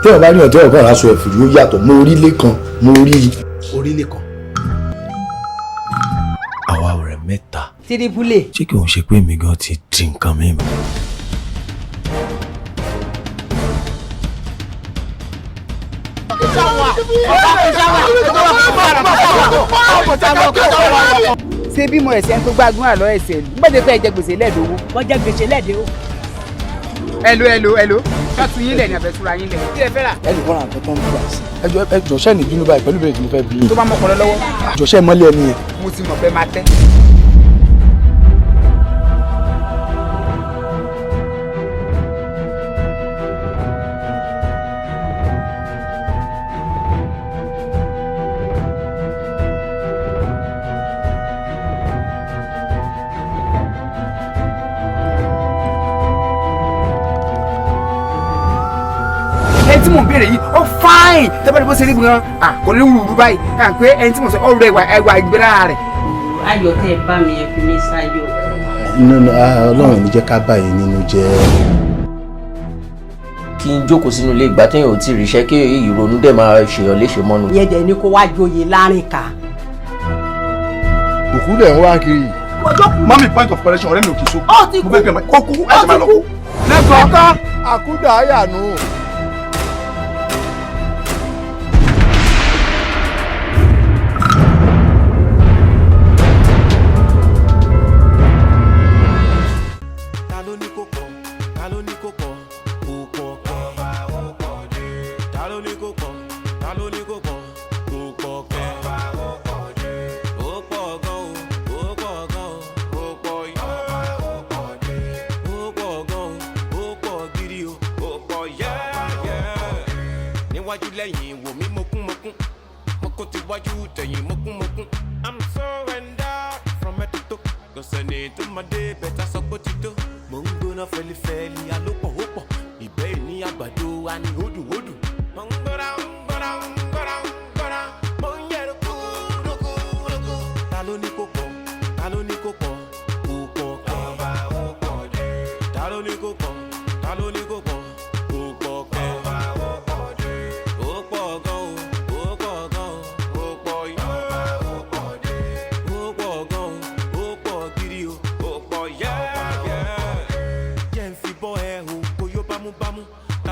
tí ẹ bá ní ọ̀tẹ́ ọ̀kan aṣọ ẹ̀fù yóò yàtọ̀ mo orílẹ̀ kan mo rí orílẹ̀ kan. àwa ọ̀rẹ́ mẹ́ta. tiribule. ṣé kí òun ṣe pé mi gan ti di nǹkan mi mọ́. ṣé bí mo ẹ̀sẹ̀ ń tó gbágún àlọ́ ẹ̀sẹ̀ lù gbọ́dọ̀ fẹ́ jẹ gbèsè lẹ́ẹ̀dọ́wọ́. wọ́n jẹ gbèsè lẹ́ẹ̀dẹ́wọ́. Hello. ká tún yín lẹ̀ ní abẹ́sùra yín lẹ̀. kí ẹ fẹ́ rà. ẹnì kan àti tó ń bú àṣì. ẹjọ ṣẹ́ ní bínú báyìí pẹ̀lú bẹ́ẹ̀ tí mo fẹ́ bí. tó bá mọ́kànlá lọ́wọ́. àjọ ṣẹ́ mọ́lẹ̀ ẹni yẹn. mo ti mọ̀ pé máa tẹ́. tí mò ń béèrè yìí ó fáìn tẹ́bàdì bó ṣe rí gan kò ní rúurú báyìí pé ẹni tí mo sọ ó rẹ ẹwà ìgbéra rẹ̀. ayọ̀ tẹ́ ẹ bá mi ẹ fi mí sáyọ̀. Ọlọ́run ní jẹ́ ká báyìí nínú jẹ́. kí n jókòó sínú ilé ìgbà téèyàn ò tí ì ríṣẹ́ kí ìrònú dẹ̀ máa ṣèyàn léṣe mọ́nu. ìyẹn dẹ̀ ni kó wá joyè láàrin ká. òkú dẹ̀ ń wá kiri. mami point of correction ọ̀rẹ́ mi ò kì í so. ó ti kú kó kú ẹ ti máa lọ kú. lẹ́kọ̀ọ́ àkúdà àyànú. I'm so endowed from head to toe. Go send it to my day, better so put it to. Mungo na feli feli, alopo hopo. Ibe ni agbado ani hodu hodu. Mungo down. Monyero kudu. Talo ni koko. Talo ni koko. Talo ni koko.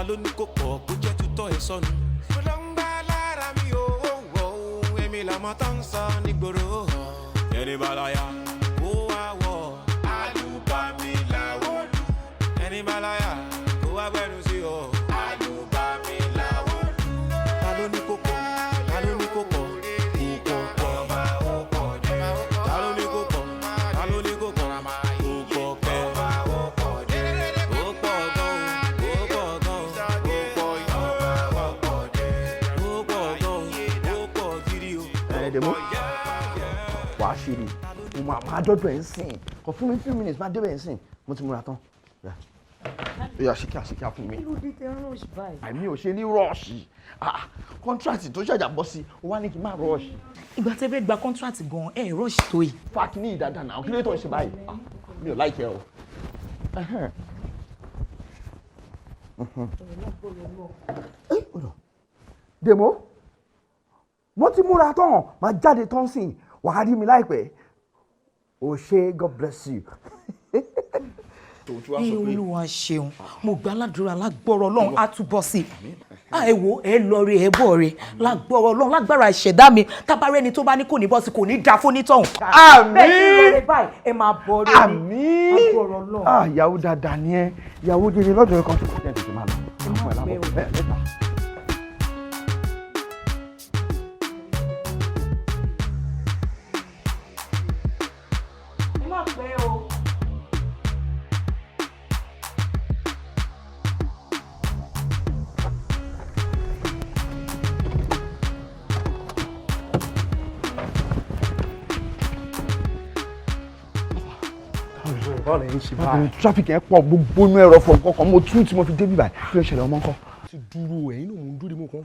Lóní kò pọ̀ kó jẹ́ tutọ́ ẹ̀ sọnù. Mo lọ ń gbá lára mi o, èmi làmọ́ tó ń sọ nígboro. Ẹni balaya, ó wá wọ̀. Àlùbami làwọ̀ lù. Ẹni balaya, ó wá gbẹ́nu sí o. Àlùbami làwọ̀ lù. Ta ló ní kò pọ̀? Ta ló ní kò pọ̀? Kò pọ̀ pọ̀. Ta ló ní kò pọ̀? Ta ló ní kò pọ̀? Kò pọ̀ pọ̀. Demo wàá ṣe ni mo máa dọ́dọ̀ ẹ̀ ń sìn kò fún mi 3 minutes máa débẹ̀ ẹ̀ ń sìn mo ti múra tán yà ṣíkà fún mi. kí ló dé tẹ rush báyìí. àmì ò ṣe ní rọ́ọ̀ṣì kọ́ńtrátì tó ṣàjà bọ́ sí o wá ní kí n má rọ́ọ̀ṣì. ìgbà tẹ́ fẹ́ gba kọ́ńtrátì gan-an ẹ̀ rọ́ọ̀ṣì tó yìí. fáàkì ní ìdáadáa náà kí ló tó ń ṣe báyìí mi ò láìkẹ́ o. Demo mo ti múra tán máa jáde tán sìn wàá rí mi láìpẹ́ o ṣé God bless you. ní Olúwa ṣeun mo gbà ládùúrà lágbọ́rọ̀ Ọlọ́run á túbọ̀ sí ẹ wo ẹ lọ rí ẹ bọ̀ rí lágbọ́rọ̀ Ọlọ́run lágbára ìṣẹ̀dá mi tábàárẹ̀ ni tó bá ní kò ní bọ́ sí kò ní da fún nítọ̀hún. àmín bẹ́ẹ̀ báyìí ẹ máa bọ̀ rí àmín lágbọ́rọ̀ Ọlọ́run. ìyàwó dáadáa ni ẹ ìyàwó jẹjẹ lọ́dọ̀ ẹ̀ kan tó kọ́ tètè máa lọ. traffic yẹn pọ̀ gbogbo inú ẹ̀rọ fọ nǹkan kan mo tún tí mo fi débi báyìí fi ṣẹlẹ̀ ọmọ nǹkan. ti dúró ẹ̀yin náà mo ń dúró mo kàn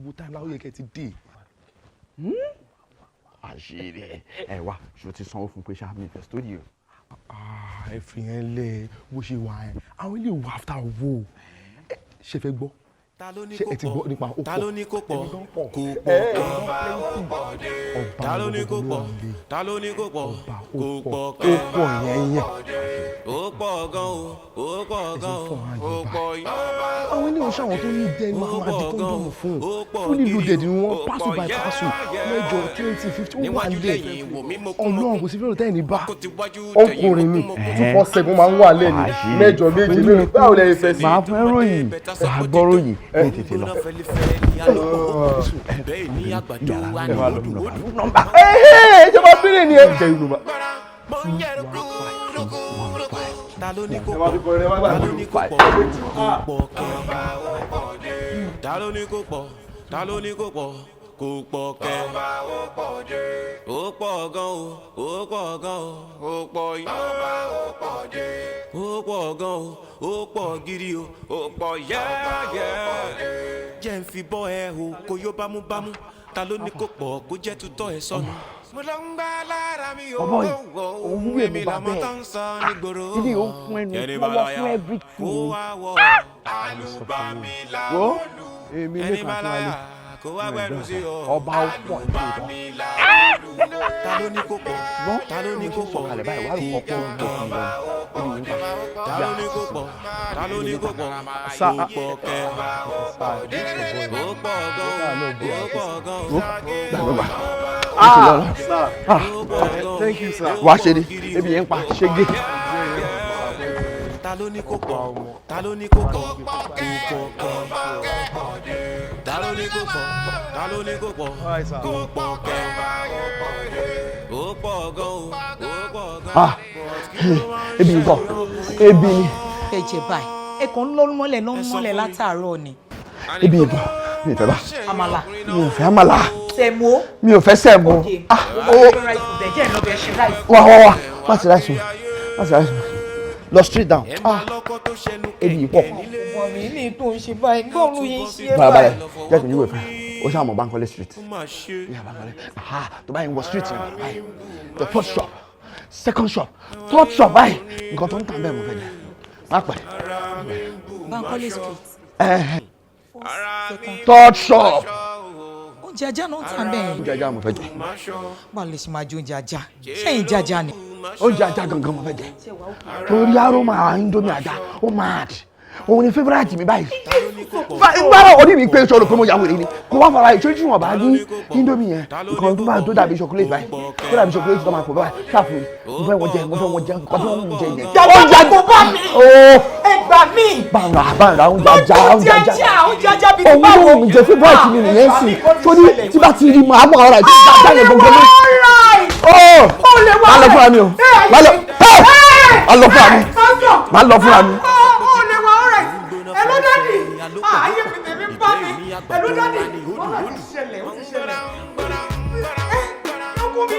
wo time láwọn yẹ kẹ́ ti dé. àṣírí ẹ wá ṣó ti sanwó fún pé ṣáà mi ìfẹ́ studio. ẹ fi yẹn lẹ bó ṣe wà ẹ àwọn ilé ìwà after owó ṣe fẹ́ gbọ́ ṣé ẹ ti gbọ́ nípa ó pọ̀ ta ló ní kó pọ̀ kó pọ̀ ta ló ní kó pọ̀ ta ló ní kó pọ̀ kó pọ̀ kẹ́ ó pọ̀ yẹn ó pọ̀ gan ó pọ̀ gan ó pọ̀ yẹn. àwọn ilé iṣẹ́ àwọn tó ní dẹ́nu máa di kóńdọ̀mù fún lílo dẹ̀dì ni wọ́n pásù by pásù mẹ́jọ 2050 ó wà lé ọlọ́run kò sí fẹ́ràn tẹ́ẹ̀ ní bá ọkùnrin mi 247 máa ń wà lẹ́nu mẹ́jọ méje mẹ́rin báwo lẹ́yìn fẹ́ sí. màá fẹ́ ròyìn màá gbọ́ ròyìn ní tètè lọ. nọ́mbà ṣé wọ́n bí ní ẹ jẹ́ inú ma. ta ló ní kó pọ̀ ta ló ní kó pọ̀ kó pọ̀ kẹ́ ta ló ní kó pọ̀ ta ló ní kó pọ̀ kó pọ̀ kẹ́ ó pọ̀ gan ó pọ̀ gan ó pọ̀ yìí ó pọ̀ gan ó pọ̀ gidi ó pọ̀ yẹ́yẹ́ jẹ́ ń fi bọ́ ẹ o kò yó bámúbámú ta ló ní kó pọ̀ kó jẹ́ tutọ́ ẹ sọnù. mo lọ ń gbá lára mi ò ọmọ yìí òun wúwo èmi bá bẹ́ẹ̀ ilé yóò fún ẹnu lọ́wọ́ fún everything wo èmi lè kàn fún ẹni ọba ọ̀pọ̀ ìgbà ta ló ní kó pọ̀ ta ló ní kó pọ̀ sọ̀kalẹ̀ báyìí wà á rò pọ̀ pọ̀ ta ló ní kó pọ̀ ta ló ní kó pọ̀ sa kó pọ̀ kẹ́ ó pọ̀ gan ó pọ̀ gan. Thank you, sir. Wá ṣe ni, ebi yẹn ń pa ṣége. Ta ló ní kó pọ̀? Ta ló ní kó pọ̀? Ta ló ní kó pọ̀? Ta ló ní kó pọ̀? Kó pọ̀ kẹ́. Ó pọ̀ gan o, ó pọ̀ gan. Ebi ń bọ̀, ebi ni. ẹ jẹ báyìí ẹ kàn ń lọ́rùn mọ́lẹ̀ látàárọ̀ ni. Ebi ń bọ̀, mi ò fẹ́ bá. Àmàlà. Mi ò fẹ́ àmàlà. Sẹ̀mó. Mi ò fẹ́ sẹ̀mó. Wá má ti ráìsì mi, má ti ráìsì mi. Lọ straight down. Ebi yìí pọ̀. ọmọ mi ní tó ń ṣe báyìí gbọ́rùn yìí ṣe Bàbá jẹ́ kí n yíwèé fún ẹ. Ó ṣáà mọ̀ Bankole street. Tó báyìí ń wọ street yẹn báyìí. The first shop, second shop, third shop báyìí. Nǹkan tó ń tàn bẹ́ẹ̀ mo fẹ́ jẹ. Má pẹ́. Bankole street. Third shop. Oúnjẹ ajá náà ń tàn bẹ́ẹ̀. Oúnjẹ ajá mo fẹ́ jẹ. Báwo lè ṣe máa jẹ oúnjẹ ajá? Ṣẹ́yìn jẹ ajá ni. Oúnjẹ ajá gangan mo fẹ́ jẹ. Torí aroma indomie ajá ó mad. Òun ni favourite mi báyìí. Gbára òní mi pé sọ̀rọ̀ pé mo yà wèrè ni. Kò wá fara ìṣojú wọn bá ní indomie yẹn. Nǹkan tó máa tó dàbí chocolate báyìí. Tó dàbí chocolate tó máa pọ̀ báyìí. Ṣáàfù mo fẹ́ wọn jẹ nǹkan tí wọ́n ń jẹ yẹn. Jàjà kò bá mi. Ẹ gbà mí. Bàrà oúnjẹ ajá bíi ti báwo. Òun ló ń jẹ favourite mi nìyẹn sì. Torí tí bá ti rí màá mọ̀ ọ̀rọ̀ àti ajá yẹn gbogbo ní. Má lọ fúnra mi o. Má lọ fúnra mi. Má lọ fúnra mi. Hello daddy. Ayé mi tèmi bá mi. Hello daddy. Wọ́n náà ti ṣẹlẹ̀, ó ti ṣẹlẹ̀. Ọkọ mi.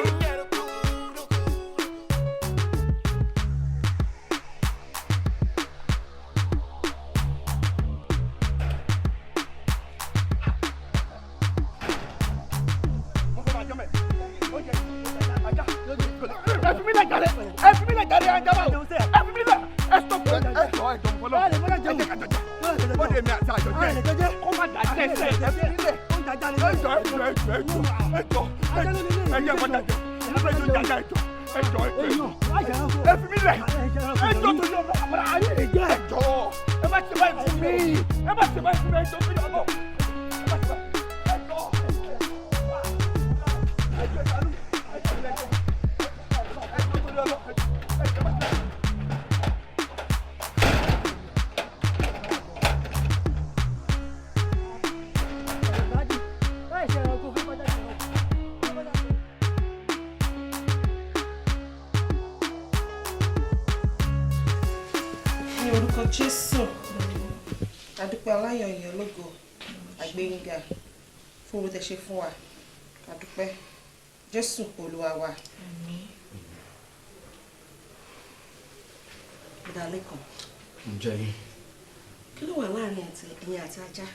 Jésù adúpẹ́ aláyọ̀ èèyàn lógo àgbéyìnga fún owó tẹ́ ṣe fún wa adúpẹ́ Jésù Olúwa wa. ìdálẹ́kàn ǹjẹ́ yín. kí ló wà láàrin ẹ̀yin àti ajá.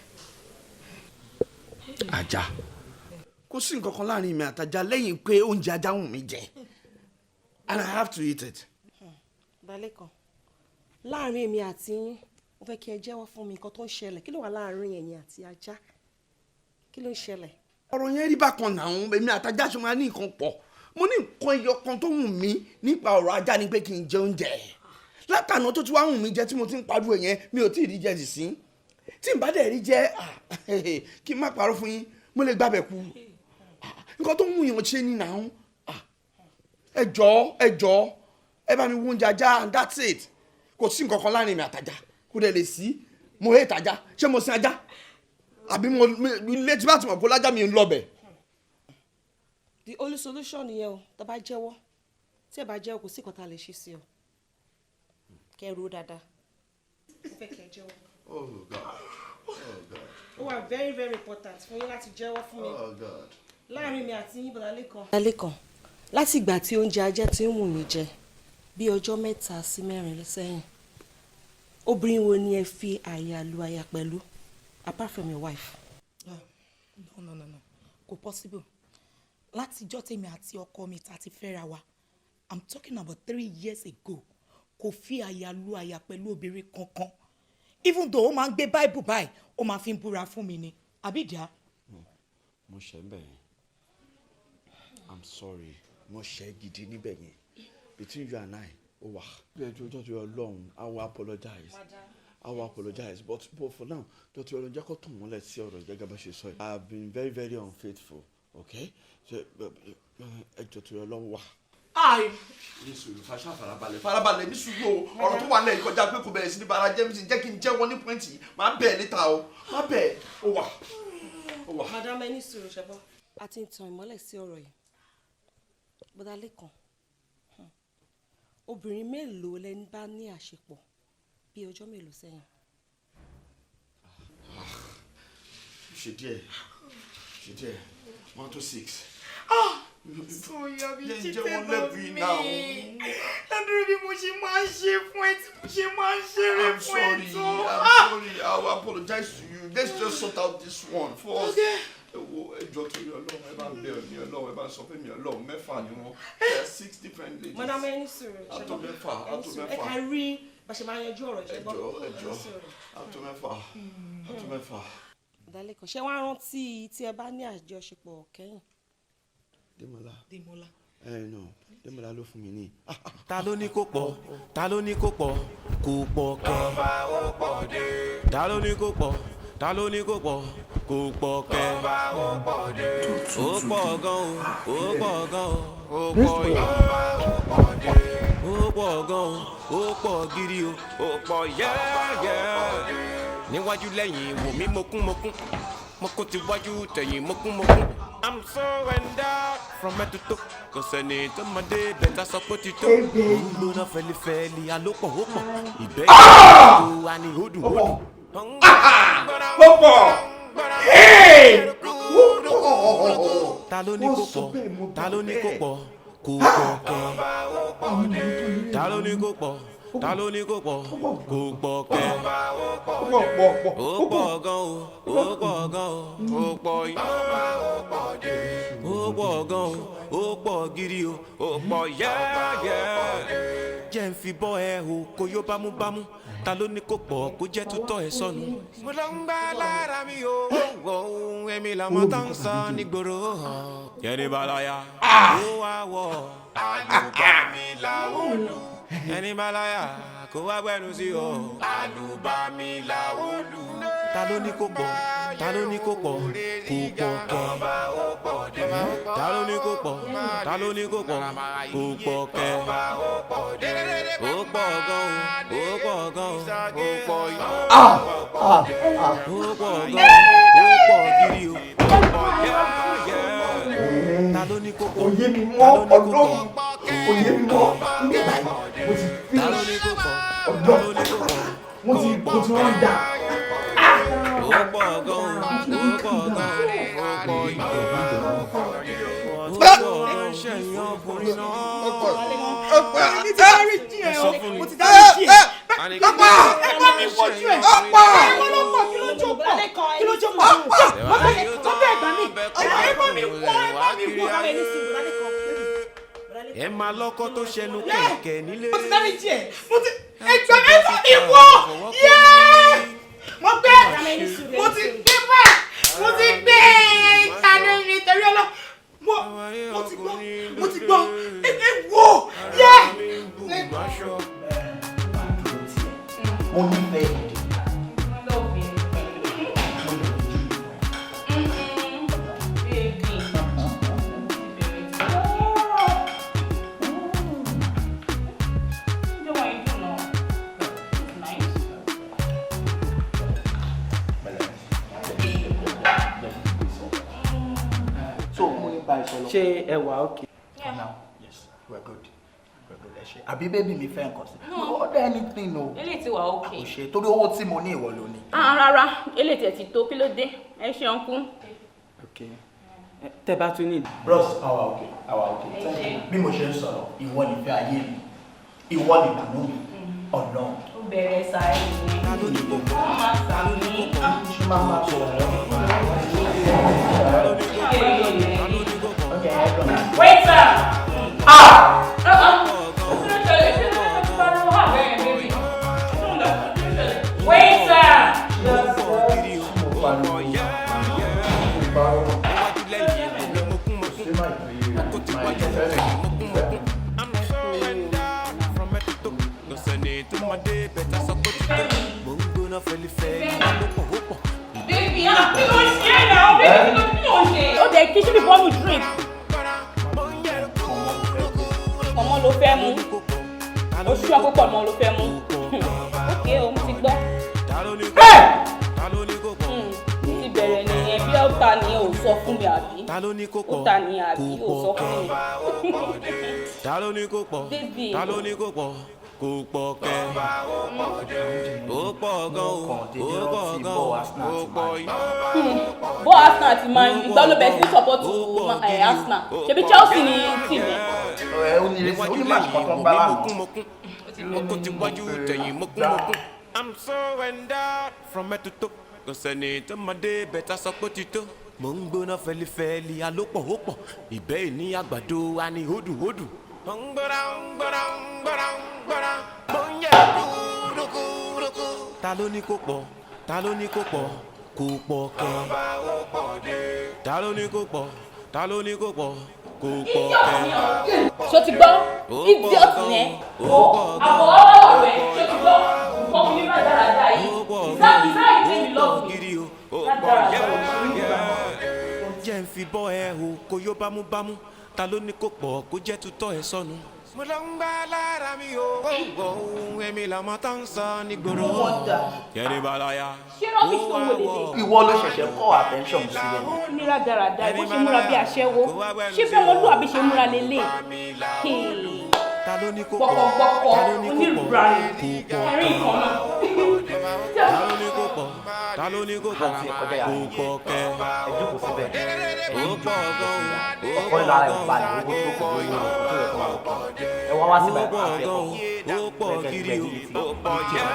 Ajá kò sí nǹkan kan láàrin mi àtajá lẹ́yìn pé oúnjẹ ajá wù mí jẹ and I have to eat it. ìdálẹ́kàn láàrin èmi àti yín mo fẹ́ kí ẹ jẹ́wọ́ fún mi nǹkan tó ń ṣẹlẹ̀ kí ló wà láàárín ẹ̀yin àti ajá kí ló ń ṣẹlẹ̀. ọ̀rọ̀ yẹn rí bákan náà èmi àtajá ṣe máa ní nǹkan pọ̀ mo ní nǹkan ẹyọ kan tó wù mí nípa ọ̀rọ̀ ajá ni pé kí n jẹ oúnjẹ látàná tó ti wá wù mí jẹ tí mo ti ń pariwo yẹn mi ò tí ì rí jẹ dì sí tí n bá dẹ̀ rí jẹ kí n má parọ́ fún yín mo lè gbàbẹ̀ kú nǹkan tó ń wù yàn ṣe ni náà ẹ jọ̀ọ́ ẹ bá mi wo oúnjẹ ajá and that's it kò sí nǹkan kan láàrin mi àtajá kò dẹ̀ lè sí mo hate ajá ṣé mo sin ajá àbí mo ilé tí bá ti mọ̀ kó lájà mi ń lọ bẹ̀. the only solution nìyẹn o tá bá jẹ́wọ́ tí ẹ bá jẹ́wọ́ kò sí nǹkan tá a lè ṣe sí ọ kẹ́ ẹ ro dáadáa mo fẹ́ kẹ́ ẹ jẹ́wọ́. Oh God. ó wà very very important fún yín láti jẹ́wọ́ fún mi láàrin mi àti yín bọ̀dá lẹ́kan. láti ìgbà tí oúnjẹ ajá ti ń wù mí jẹ bí ọjọ́ 3 sí 4 sẹ́yìn obìnrin wo ni ẹ fi àyà lu àyà pẹ̀lú apart from your wife. No kò possible látijọ́ tèmi àti ọkọ mi tá ti fẹ́ra wa I'm talking about 3 years ago kò fi àyà lu àyà pẹ̀lú obìnrin kankan even though ó máa ń gbé bible báyìí ó máa fi ń búra fún mi ni àbídìá. mo ṣe ń bẹ̀ yẹn I'm sorry mo ṣe gidi níbẹ̀ yẹn between you and I ó wà. bí ẹjọ́ ọjọ́ tó yọ lọ́hùn I will apologize but for now dr olonja kò tún mọ́lẹ̀ sí ọ̀rọ̀ ìjẹ́gẹ́ bá ṣe sọ yìí I have been very very unfaithful okay so ẹjọ́ tó yọ lọ́hùn wà. ní sùúrù fàṣà farabalẹ̀ ní sùúrù ọ̀rọ̀ tó wà lẹ́yìn kọjá pé kò bẹ̀rẹ̀ sí ní bara jẹ́ mi sì jẹ́ kí n jẹ́ wọn ní pọ́ìntì má bẹ́ẹ̀ níta o má bẹ́ẹ̀ ó wà. madam ẹni sùúrù ṣẹbọ a ti ń tan ìmọ́lẹ̀ sí ọ̀rọ̀ yìí bọ́dá lẹ́kàn obìnrin mélòó lẹni bá ní àṣepọ̀ bí ọjọ́ mélòó sẹ́yìn. ṣe díẹ̀ 1 to 6. so you're being cheated on on me ládùúgbò bí mo ṣe máa ń ṣe fún ẹ tí mo ṣe máa ń ṣeré fún ẹ tó. I'm sorry I will apologize to you let's just sort out this one first. ẹjọ́ tó yọ Ọlọ́run ẹ bá ń bẹ ọ̀ní Ọlọ́run ẹ bá ń sọ fún mi Ọlọ́run 6 ni wọ́n 6 different ladies. madam ẹni sùúrù àtò mẹ́fà ẹ ká rí bá ṣe máa yanjú ọ̀rọ̀ ìṣẹ́gbọ́n. ẹjọ́ àtò mẹ́fà. ìdálẹ́kọ̀ọ́ ṣé wàá rántí tí ẹ bá ní àjọṣepọ̀ kẹ́yìn. Démọ́lá no Démọ́lá ló fún mi ní. ta ló ní kó pọ̀ kò pọ̀ kẹ́. ta ló ní kó pọ̀ kò pọ̀ kẹ́. ó pọ̀ gan ó pọ̀ gan ó pọ̀ yá. ó pọ̀ gan ó pọ̀ gidi ó pọ̀ yẹ́yẹ́. níwájú lẹ́yìn wò mí mokún ti wájú tẹ̀yìn mokún. I'm so endowed from head to toe. Kò sẹ́ni tó máa dé bẹ́tà sọ pé ó ti tó. Gbóná fẹ́lifẹ́li alópọ̀ ó pọ̀. Ìbẹ́ ìgbà wa ni ó dùn. Pọ̀pọ̀. Ta ló ní kó pọ̀? Ta ló ní kó pọ̀? Kò pọ̀ kẹ́. Ta ló ní kó pọ̀? Ta ló ní kó pọ̀? Kò pọ̀ kẹ́. Ó pọ̀ gan o, ó pọ̀ gan o, ó pọ̀ yìí. Ó pọ̀ gan o, ó pọ̀ gidi o, ó pọ̀ yẹ́yẹ́. Jẹ́ n fi bọ́ ẹ o, kò yó bámúbámú. Ta ló ní kó pọ̀ kó jẹ́ tutọ́ ẹ sọnù. Mo lọ ń gbá lára mi o, èmi làmọ tó ń sọ nígboro. Yẹ́nì balaya, ó wá wọ̀, àlùbami làwọn lù. Ẹni balaya, kó wá gbẹnu sí o, àlùbami làwọn lù. Ta ló ní kó pọ̀? Ta ló ní kó pọ̀? Kò pọ̀ kẹ́. Ta ló ní kó pọ̀? Ta ló ní kó pọ̀? Kò pọ̀ kẹ́. Ó pọ̀ gan o, ó pọ̀ gan o, ó pọ̀ yìí. Ó pọ̀ gan o, ó pọ̀ gidi o, ó pọ̀ yẹ́yẹ́. Ta ló ní kó pọ̀? Òye mi mọ́ ọ̀dọ́ òye mi mọ́ Ta ló ní kó pọ̀? ọ̀dọ́ mo ti wọ́n dà. Ó pọ̀ gan o, ó pọ̀ gan o, ó pọ̀ yìí. Ó pọ̀ ṣẹ̀yìn ọkùnrin náà. mi ti dárí jí ẹ o mo ti dárí jí ẹ. Lọ́pọ̀ ẹ bá mi fojú ẹ. Ọ̀pọ̀. ẹ lọ́pọ̀ kí ló jókòó kí ló jókòó. ọbẹ̀ ẹ̀gbá mi ẹ bá mi wọ́ ẹ bá mi wọ́. bọ́dá lẹ́kàn ẹ máa lọ́kọ́ tó ṣẹnu kẹ̀kẹ́ nílé. mo ti dárí jẹ mo ti ẹjọ́ mẹ́fà ìwọ mo gbé mo ti gbé bá mo ti gbé ìkànnì mi torí ọlọ mo ti gbọ́ ewo yẹ. mo nífẹ̀ẹ́ ṣé ẹ wà okay? Now, yes, we're good. Àbí bébì mi fẹ́ nǹkan sí. Order anything o. Eléyìí ti wà okay. Kò ṣe torí owó tí mo ní ìwọ ló ní. Rárá, eléyìí ti ẹ̀ ti tó kí ló dé? Ẹ ṣe ọkùn. Okay. Tẹ́ bá tún ní. Bros, àwa okay. Bí mo ṣe ń sọ̀rọ̀, ìwọ nìfẹ́ ayé mi. Ìwọ nìdùnnú mi. Ọ̀nà. Ó bẹ̀rẹ̀ sáré ni. Wọ́n máa sàmì. Ṣé máa máa sọ̀rọ̀ Waiter! Baby, ó dẹ̀ kí ṣíbí bọ́ọ̀lù drink. Ọmọ ló fẹ́ mú. Oṣù àkókò ọmọ ló fẹ́ mú. Ókè o, mo ti gbọ́. Ti bẹ̀rẹ̀ nìyẹn bí ọ̀tá ni ò sọ fún mi àbí. Ọ̀tá ni àbí ò sọ fún mi. Baby. Kò pọ̀ kẹ́, ó pọ̀ gan o, ó pọ̀ yìí. Bó Arsenal ti máa ń ìgbà ló bẹ̀rẹ̀ sí support Arsenal. Ṣebí Chelsea ni tìmí. Ó ní ìrẹsì, ó ní máa ṣọ̀tọ̀ bá wà. Mokun ti wájú tẹ̀yìn mokun. I'm so endowed from head to toe. Kò sẹ́ni tó máa dé bẹ̀tà sọ pé ti tó. Mo ń gbóná fẹ́lifẹ́li alópọ̀ ó pọ̀. Ìbẹ́ ìní àgbàdo wa ni hódù. Ta ló ní kó pọ̀? Ta ló ní kó pọ̀? Kò pọ̀ kẹ́. Ta ló ní kó pọ̀? Ta ló ní kó pọ̀? Kò pọ̀ kẹ́. Ṣó ti gbọ́? Idiot ni ẹ́. Àbọ̀ ọlọ́wọ̀ rẹ̀ ṣó ti gbọ́? Ọkùnrin máa dáradára yìí. Ìsáà ìdí mi lọ́ọ̀kì. Jẹ́ ń fi bọ́ ẹ o, kò yó bámúbámú. Ta ló ní kó pọ̀ kó jẹ́ tutọ́ ẹ sọnù. Mo lọ ń gbá lára mi o, èmi làmọ́ tó ń sọ nígboro. Yẹ́nì balaya. Ṣé rọ́bìṣì tó wò lélẹ̀? Ìwọ ló ṣẹ̀ṣẹ̀ kọ́ attention sílẹ̀. Ó nira dáradára, bó ṣe múra bí aṣẹ́wó. Ṣé fẹ́ wọn lù àbí ṣe múra lélẹ̀? Ta ló ní kó pọ̀? Pọ̀pọ̀pọ̀pọ̀ onírúurú ẹ̀rín kan náà. Ta ló ní kó pọ̀? Ta ló ní kó pọ̀? Kò pọ̀ kẹ́. Ẹ jókòó síbẹ̀. Ó pọ̀ gan o. Ọ̀pọ̀ ìlà rẹ̀ ń balẹ̀ owó tó kọ̀ lórí rẹ̀ tó yẹ kó máa kọ̀. Ẹ wá síbẹ̀ àti ẹ̀kọ́. Ó pọ̀ gidi o. Ó pọ̀ yẹ́.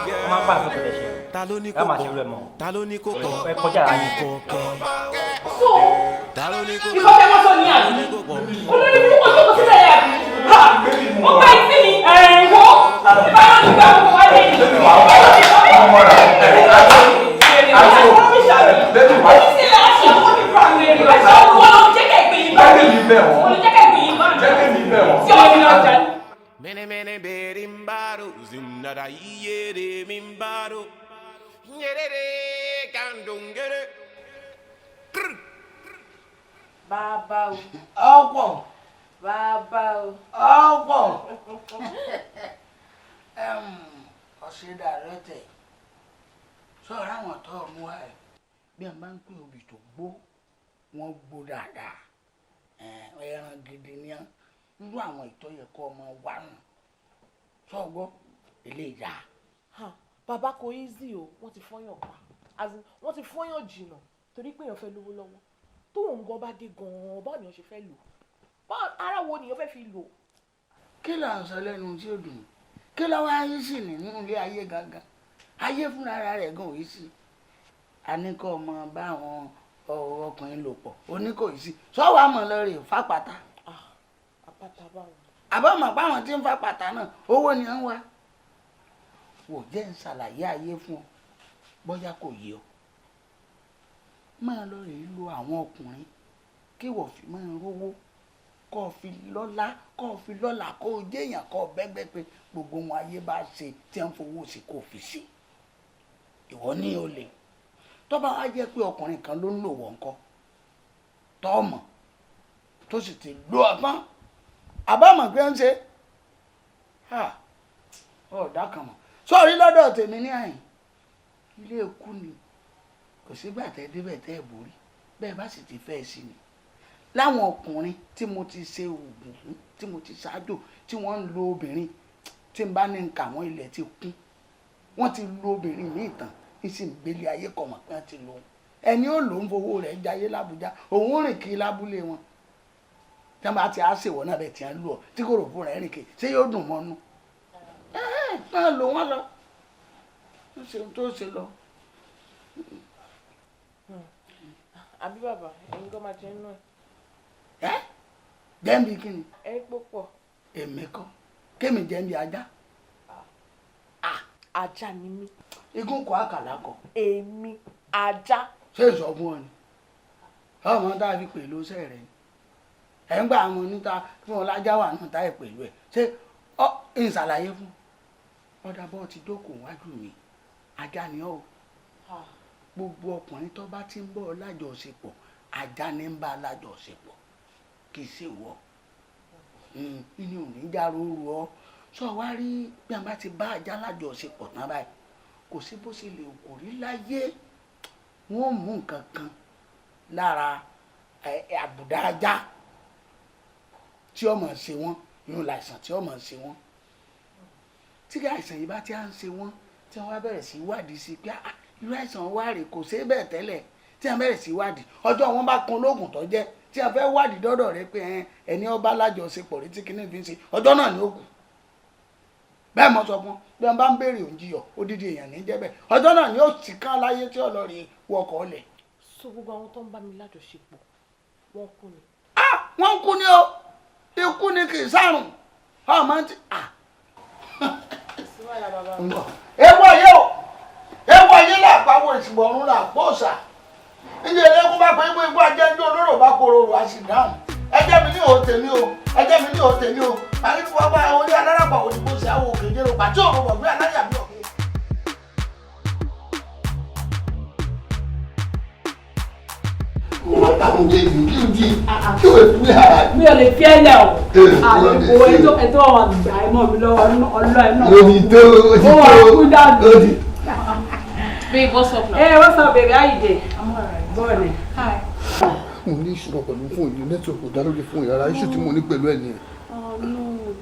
Wọ́n máa ń pàṣẹ pẹ̀lẹ́ ṣe. Ta ló ní Ká kó máa ṣe pọ̀? rẹ̀ mọ́. Ta ló ní kó pọ̀? Ẹ kọjá ara yín. So, Ta ló ní kó pọ̀? ìkọ́ fẹ́ wọ́n sọ ní àbí? Olórí púpọ̀ tó kọ sílẹ̀ yà bí? Mo gbá ìsí mi, ìwọ, ìbára ní ìgbà gbogbo wáyé yìí. Mene berimbaro zindada yere mimbaro nyerere kandungere. Bàbá o. Ọ̀pọ̀. Bàbá o. Ọ̀pọ̀. Ọ̀sẹ̀ dàrẹ́tẹ̀. Sọ̀rọ̀ àwọn tó mú ẹ. Bí a máa ń pè obì tó gbó, wọ́n gbó dáadáa. Ẹran gidi ni wọ́n. Irú àwọn ìtọ́yẹ̀kọ́ ọmọ wa nù. Sọ̀gbọ́ ilé ìjà. Bàbá kò easy o, wọ́n ti fọ́yàn pa. Wọ́n ti fọ́yàn jìnnà torí pé èèyàn fẹ́ lówó lọ́wọ́. Tó òun gan bá dé gan-an, báwo ni wọ́n ṣe fẹ́ lò? Ara wo nìyẹn fẹ́ fi lò? Kí là ń sọ lẹ́nu tí ó dùn? Kí ló wá yí sí nínú ilé ayé gangan? Ayé fúnra rẹ̀ gan ò yí sí. A ní kó ọmọ bá àwọn ọkùnrin lò pọ̀, ó ní kò yí sí. Sọ́wọ́ àmọ́ lọ rè fápátá. pàtà báwo. àbámọ̀ páwọn tí ń fa pàtà náà owó ni à ń wá. wò jẹ́ ń ṣàlàyé ayé fún ọ bóyá kò yé ọ. máa lọ rèé lo àwọn ọkùnrin kí wọ́n fi máa rówó kọ́ fi lọ́lá kọ́ fi lọ́lá kó o jẹ́yàn kọ́ bẹ́gbẹ́ pé gbogbo wọn ayé bá ṣe tí wọ́n fowó sí kó fi ṣe. ìwọ ní olè tó bá wá jẹ́ pé ọkùnrin kan ló ń lò wọ́n kọ́ tọ́ọ̀mọ̀ tó sì ti lo ọgbọ́n àbámọ̀ pé ń ṣe ọ̀dà kan mọ̀ sọ́ọ̀rí lọ́dọ̀ tèmi ní àyìn ilé ikú ni kò sígbà tẹ́ débẹ̀ tẹ́ ẹ̀ borí bẹ́ẹ̀ bá sì ti fẹ́ sí ni láwọn ọkùnrin tí mo ti ṣe oògùn fún tí mo ti ṣáájò tí wọ́n ń lo obìnrin tí n bá ní nǹkan àwọn ilẹ̀ ti kún wọ́n ti lo obìnrin ní ìtàn ní sì ń gbélé ayé kọ̀mọ̀ pé wọ́n ti lo ẹni ó lò ń fowó rẹ̀ jayé lábújá òun rìn kiri lábúlé wọn tí wọ́n bá ti á ṣèwọ́ náà bẹ̀ tí wọ́n lù ọ́ tí kò rò fún rẹ̀ rìn kiri ṣé yóò dùn mọ́nú náà lò wọ́n lọ ó ṣe tó ṣe lọ. àbí bàbá ẹ̀yin gan máa jẹ inú ẹ̀. jẹ́ǹbi kí ni. ẹ púpọ̀. èmi kọ́ kémi jẹ́ǹbi ajá. ajá ni mí. igun kọ àkàlà kọ. èmi ajá. ṣé ìsọfún ọ ni ọmọ tá a fi pèlú ọsẹ rẹ ni ẹ ń gbà àwọn oníta fún ọ lájá wà náà táyà pẹ̀lú ẹ ṣé ọ ìṣàlàyé fún ọdà bọ́ ti jókòó wájú mi ajá ni ọ gbogbo ọkùnrin tó bá ti ń bọ̀ lájọṣepọ̀ ajá ní ń bá lájọṣepọ̀ kì í ṣe wọ inú ò ní já rúru ọ sọ wá rí bí wọn bá ti bá ajá lájọṣepọ̀ tán báyìí kò sí bó ṣe lè kò rí láyé wọn mú nǹkan kan lára àbùdá ajá tí ọmọ ṣe wọn inú láìsàn tí ọmọ ṣe wọn tí àìsàn yìí bá ti à ń ṣe wọn tí wọn bá bẹ̀rẹ̀ sí wádìí sí pé irú àìsàn wá rè kò ṣe é bẹ́ẹ̀ tẹ́lẹ̀ tí wọn bẹ̀rẹ̀ sí wádìí ọjọ́ wọn bá kan lóògùn tó jẹ́ tí wọn fẹ́ wádìí dọ́dọ̀ rẹ pé ẹni ọba lájọṣepọ̀ rí tí kinní fi ń ṣe ọjọ́ náà ni ó kù bẹ́ẹ̀ mọ sọ fún bí wọn bá ń béèrè òǹjiyọ̀ odidi èèyàn ní jẹ́ bẹ́ẹ̀ ọjọ́ náà ni ó ti kán láyé tí ọlọ́rin wọkọ̀ ọ̀lẹ̀. so gbogbo àwọn tó ń bá mi lájọṣepọ̀ wọ́n kú ni. wọ́n kú ni o ikú ni kì í sàrùn ọmọ ti. ewu ayé o ewu ayé là pàwọ̀ ìsìnbọn ọ̀run là pọ̀ọ̀sà níjẹ́ ẹlẹ́kùn bá pé ikú ajẹ́jọ́ olóró bá kororo a sì dáhùn ẹjẹ́ mi ní òòtẹ̀ mi o ẹjẹ́ mi ní òòtẹ̀ mi o àyè tí wọ́n bá orí aláràpà òdìbò sí àwọn òkè jẹ́rò pàtí òun bọ̀ gbé aláyà bí ọ̀kẹ́. mi ò lè fi ẹlẹ o àlèkò ẹtọ àwọn àgbà ẹ mọ mi lọ́wọ́ ọlọ ẹ náà ó wà kú dànù. Babe, what's up now? Hey, what's up, baby? How you doing? I'm alright. Morning. Hi. mo ní ìṣòro pẹ̀lú fóònù yìí nẹ́tíwọ̀kì dá lórí fóònù yàrá iṣu tí mo ní pẹ̀lú ẹ̀ nìyẹn. No,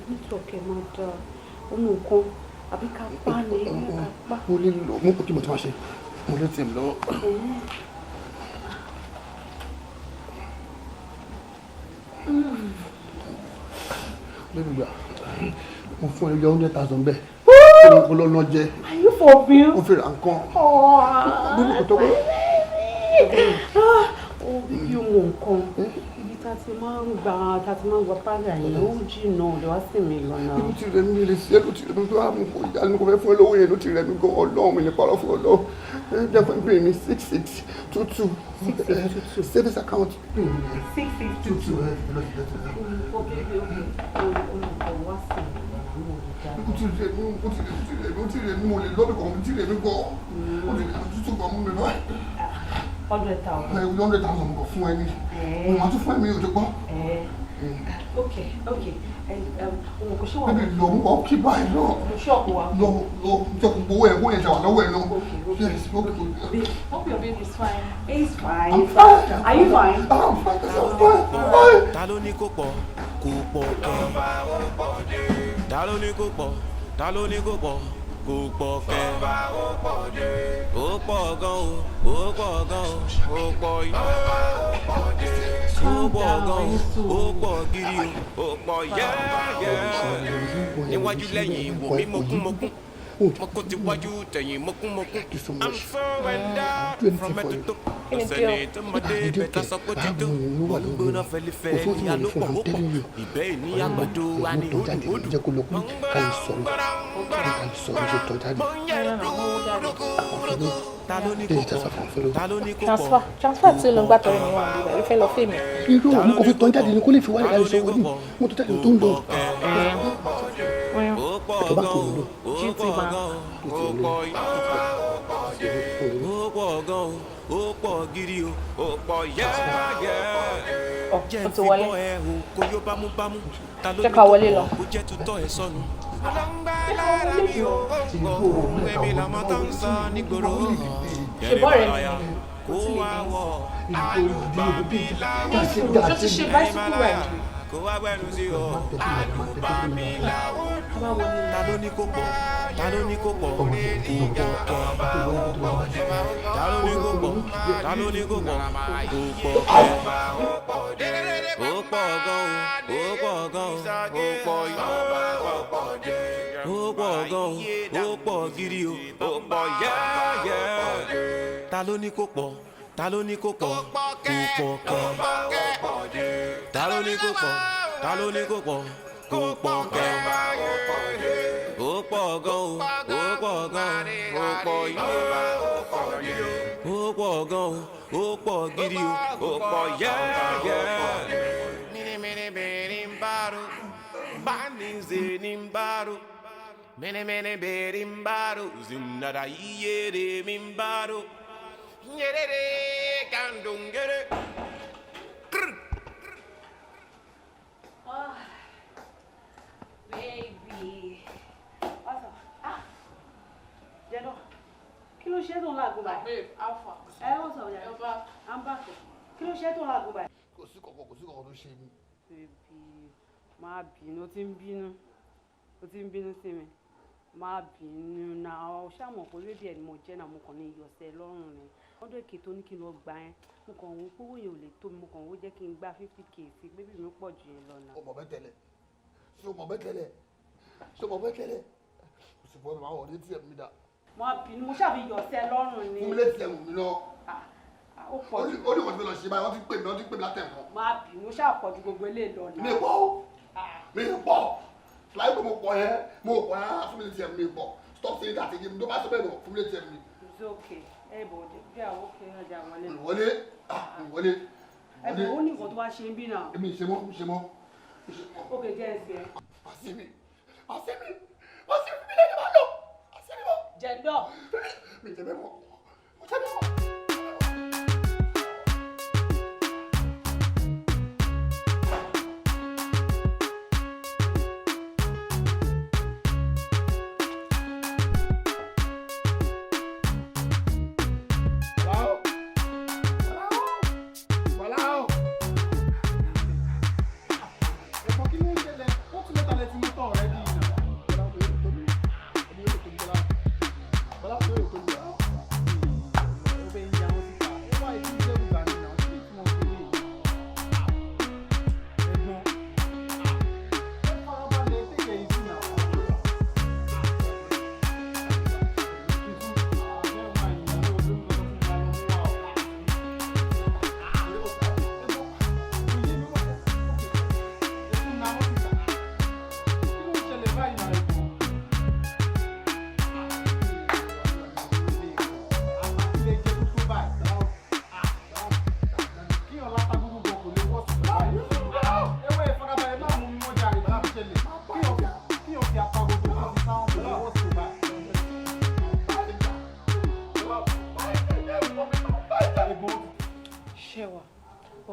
nítòkè máa da ọmọ nǹkan àbí ká pa ní ká pa. mo lè lọ mo kò kí mo ti máa ṣe mo lè tì mí lọ́wọ́. lẹ́nu gbà mo fún ẹ yọ 100,000 bẹ́ẹ̀ kó lọ lọ jẹ. Are you for real? mo fi ra nǹkan. bíbí kò tó kọ́. Ó bí ọmọ nǹkan ibi tá a ti máa ń gba pálí àyè ó jìnnà ọ̀dọ̀ wá sí mi lọ́nà. inú ti rẹ̀ mi lè ṣe é ló ti rẹ̀ mi tó wà mú kó ìyá mi kò fẹ́ fún ẹ lówó yẹn ló ti rẹ̀ mi gan ọlọ́run mi lè parọ́ fún ọlọ́run jẹ́ fún ìbéèrè mi 6622 savings account. 6622. ó ti rẹ̀ mi mo lè lọ́dún kan ó ti rẹ̀ mi gan ó ti rẹ̀ mi tútù gan mú mi lọ. 100,000. 100,000 mo kọ fún ẹ ní mo máa tún fún ẹ mi ò tó gbọ́. Okay. Kò ṣe wà. bẹ́ẹ̀ lọ mú ọ kí báyìí lọ. Ṣọ́ọ̀kù wa. lọ jẹ́ kó gbowó ẹ̀ wọ́n yẹn ṣe wà lọ́wọ́ ẹ̀ náà. Yes, okay. Hope your baby is fine. He's fine. I'm fine. Are you fine? I'm fine. I'm fine. Ta ló ní kó pọ̀ kẹ́. Ta ló ní kó pọ̀ ta ló ní kó pọ̀ kẹ́. Ó pọ̀ gan o ó pọ̀ gan o ó pọ̀ yìí. Ó pọ̀ gan o ó pọ̀ gidi o ó pọ̀ yẹ́yẹ́. Níwájú lẹ́yìn wò mí mokún. Moko ti wájú tẹ̀yìn mokúmokú. I'm so endowed from head to toe. Lọ́sẹ̀ni tó máa dé bẹ̀ta sọ pé títò. Olúgbóná fẹlifẹ̀ ní alópọ̀ òpọ̀. Ìbẹ́ ìní àgbàdo wa ní òdùodù. jẹ́ kó lọ pé ká lè sọ̀rọ̀ ṣe tọ́ jáde. transfer tí ló ń gbà tọrọ mi wà nígbà ló fẹ́ lọ fèmí. irú mo kò fi tọ́ jáde ni kó lè fi wálé láti sọ̀rọ̀ ní mo tó jáde tó ń lọ. ètò bá kò lò. gt bank. Ó pọ̀ gidi o, ó pọ̀ yẹ́yẹ́. Ó ti wọlé. Jẹ́ ká wọlé lọ. Ó jẹ́ tutọ́ ẹ̀ sọnù. Ọlọ́ngbà lára mi ò gbọ́, èmi làmọ́ tó ń sọ nígboro. Ṣèbọ̀ rẹ̀ mi. Kó wá wọ̀, àlùbami láwọ̀. Ṣó ti ṣe bicycle ride? Kó wá gbẹnu sí o, àlùbami láwọ̀. Ta ló ní kó pọ̀? Ta ló ní kó pọ̀? Kó pọ̀ kẹ́. Ta ló ní kó pọ̀? Ta ló ní kó pọ̀? Kó pọ̀ kẹ́. Ó pọ̀ gan o, ó pọ̀ gan o, ó pọ̀ yọ̀ọ̀bá, ó pọ̀ jẹ́. Ó pọ̀ gan o, ó pọ̀ gidi o, ó pọ̀ yẹ́yẹ́. Ta ló ní kó pọ̀? Ta ló ní kó pọ̀? Kó pọ̀ kẹ́. Ta ló ní kó pọ̀? Ta ló ní kó pọ̀? Kó pọ̀ kẹ́. Ó pọ̀ gan o, ó pọ̀ gan o, ó pọ̀ yọ̀ọ̀bá, ó pọ̀ jẹ́. Ó pọ̀ gan o, ó pọ̀ gidi o, ó pọ̀ yẹ́yẹ́. Mini berimbaro, banizenimbaro, mini berimbaro, zindada yere mimbaro, yere kandungere. Oh, baby. Jeno, kí ló ṣe tó ń làágùn báyìí? Babe, alpha. What's up, yeah? I'm back. Kí ló ṣe tó ń làágùn báyìí? kò sí kankan tó ṣe mí. Baby, má bínú, ó ti ń bínú sí mi. Má bínú náà, ó ṣàmọ̀ pé rédí ẹ̀ ni mo jẹ́ náà, mo kàn ní ìyọ̀sẹ̀ lọ́rùn ni. Wọ́n dẹ̀ kí tó ní kí n lọ gbà yẹn, mo kàn wọ́n pé owó yẹn ò lè tó mi, mo kàn wọ́n jẹ́ kí n gba 50k sí, bébí mi pọ̀ jù yẹn lọ náà. o mọ̀ bẹ́ẹ̀ tẹ́lẹ̀ kò sì fọ́nà àwọn ọ̀rẹ́ tí ẹ̀ mi dà. Má bínú, mo ṣàfi ìyọ̀sẹ̀ lọ́rùn ni. fún mi létí ẹ̀mù mi náà. Ó pọ̀ jù. ó ní wọ́n ti fi lọ ṣe báyìí wọ́n ti pè mí látẹ̀kọ́. Má bínú, ó ṣàpọ̀ ju gbogbo eléyìí lọ náà. mi pọ̀ láì pé mo pọ̀ yẹn fún mi létí ẹ̀mù mi pọ̀ stop saying that again tó bá sọ bẹ́ẹ̀ lọ fún mi létí ẹ̀mù mi. It's okay. Ẹ bọ̀ bí àwọn òkè ọjà wọlé. ìwọlé. Ẹ bọ̀ ó ní nǹkan tó wá ṣe ń bí náà. èmi ìṣe mọ́. Ok, jẹ́ ẹsẹ̀. àṣìmí mi lẹ́yìn máa lọ. àṣìmí mọ́. Jẹ̀dọ̀. mi jẹ́ bẹ́ẹ̀ mọ́. mo jẹ́ bẹ́ẹ̀ mọ́.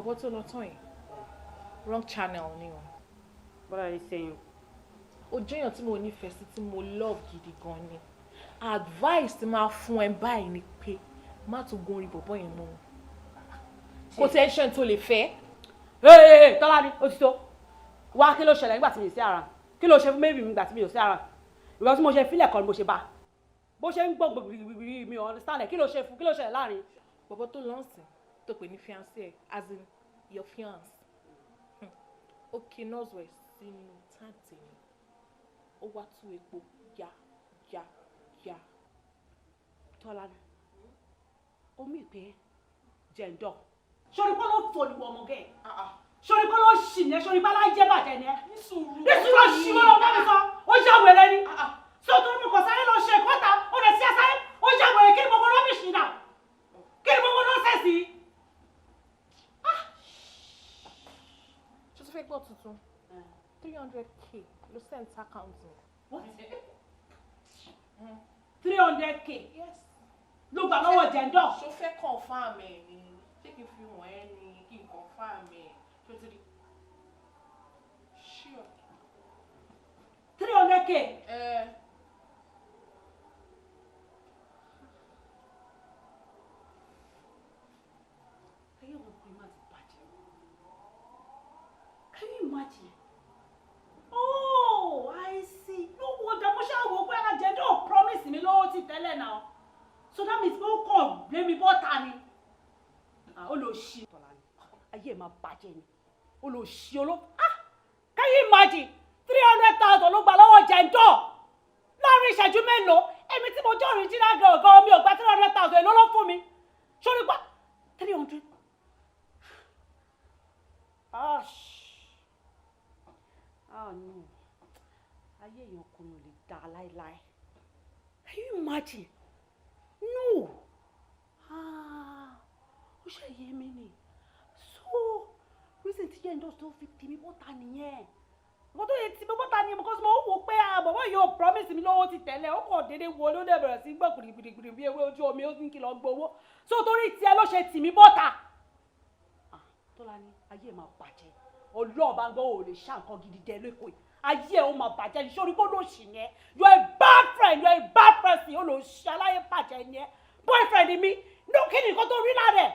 bọ̀bọ̀ tó lọ tán yìí wrong channel ni o. What are you saying? O jẹ́yàn tí mo nífẹ̀ẹ́ sí tí mo love gidi gan ni advice tí máa fún ẹ báyìí ni pé má tún gun orí bọ̀bọ̀ yẹn mọ́ kò tension tó lè fẹ́. Tolani ó ti tó wá kí ló ṣẹlẹ̀ nígbà tí mi ò sí ara kí ló ṣe fún mẹ́bí mi nígbà tí mi ò sí ara ìgbà tí mo ṣe fílẹ̀ kan ni mo ṣe bá bó ṣe ń gbọ́ gbìgbìgbì mi ò understand kí ló ṣe fún kí ló ṣẹlẹ̀ láàrin. Bọ̀bọ̀ tó lọ́nsìn tó pè ní fiancé ẹ̀ as in your fiance ó kí nọ́ọ̀sì ẹ̀ sínú táǹtì ni ó wá tú epo ya Yeah. Tolani. Omi pe jendo. Sori ko lo fo ni wo mo ge. Sori ko lo shi ne sori ba la je ba je ne. Ni sùúrù shi wo lo ba mi so. O ja were ni. So to mo ko sáré lọ ṣe kota, o le si asáré. O ja were ki mo rubbish ni now. Ki mo nonsense. Just fake what tuntun. 300k lo send account me. What? 300k? Yes. Ló gbà lọ́wọ́ jendo. So fẹ́ confirm ẹ ni. Ṣé kí n fi wọ́n ẹ ni kí n confirm ẹ. Sure. 300k? Can you imagine? Oh, I see. No wonder mo ṣá wo pé jendo promise mi lówó ti tẹ́lẹ̀ now. So that means go come blame me butter ni. Ah, olóṣì Tolani. Ayé ma bàjẹ́ ni. Olóṣì olo. Can you imagine? 300,000 ló gbà lọ́wọ́ jendo. Láàrin ìṣẹ́jú mélòó, èmi tí mo jẹ́ original girl gan mi ò gba 300,000 èló ló fún mi. Ṣó ní pa 300. Oh no. Ayé èèyàn kan ò lè dá láíláí. Can you imagine? No. Ó ṣe yé mi ni. So, reason tí jendo tó fi tì mí bọ́ta nìyẹn. Mo tó yẹ tì mí bọ́ta nìyẹn because mo wò pé bàbá yóò promise mi lówó ti tẹ́lẹ̀. Ó kàn déédéé wo ló dẹ̀ bẹ̀rẹ̀ sí gbọ́ gbìrìgbìrì bí ewé ojú omi ó ní kí lọ gbowó. So torí tiẹ̀ ló ṣe tì mí bọ́ta. Tolani, ayé máa bàjẹ́. Ọlọ́run bá ń gbọ́ ò lè ṣá nǹkan gidi dẹ lẹ́kọ̀ọ́ yìí. Ayé ó máa bàjẹ́ ní sórí kó ló ṣì yẹn. You are a bad friend, you are a bad person. Ó lọ ṣe aláyé bàjẹ́ yẹn. Boyfriend mi, no kí ni nǹkan tó rí lára ẹ̀.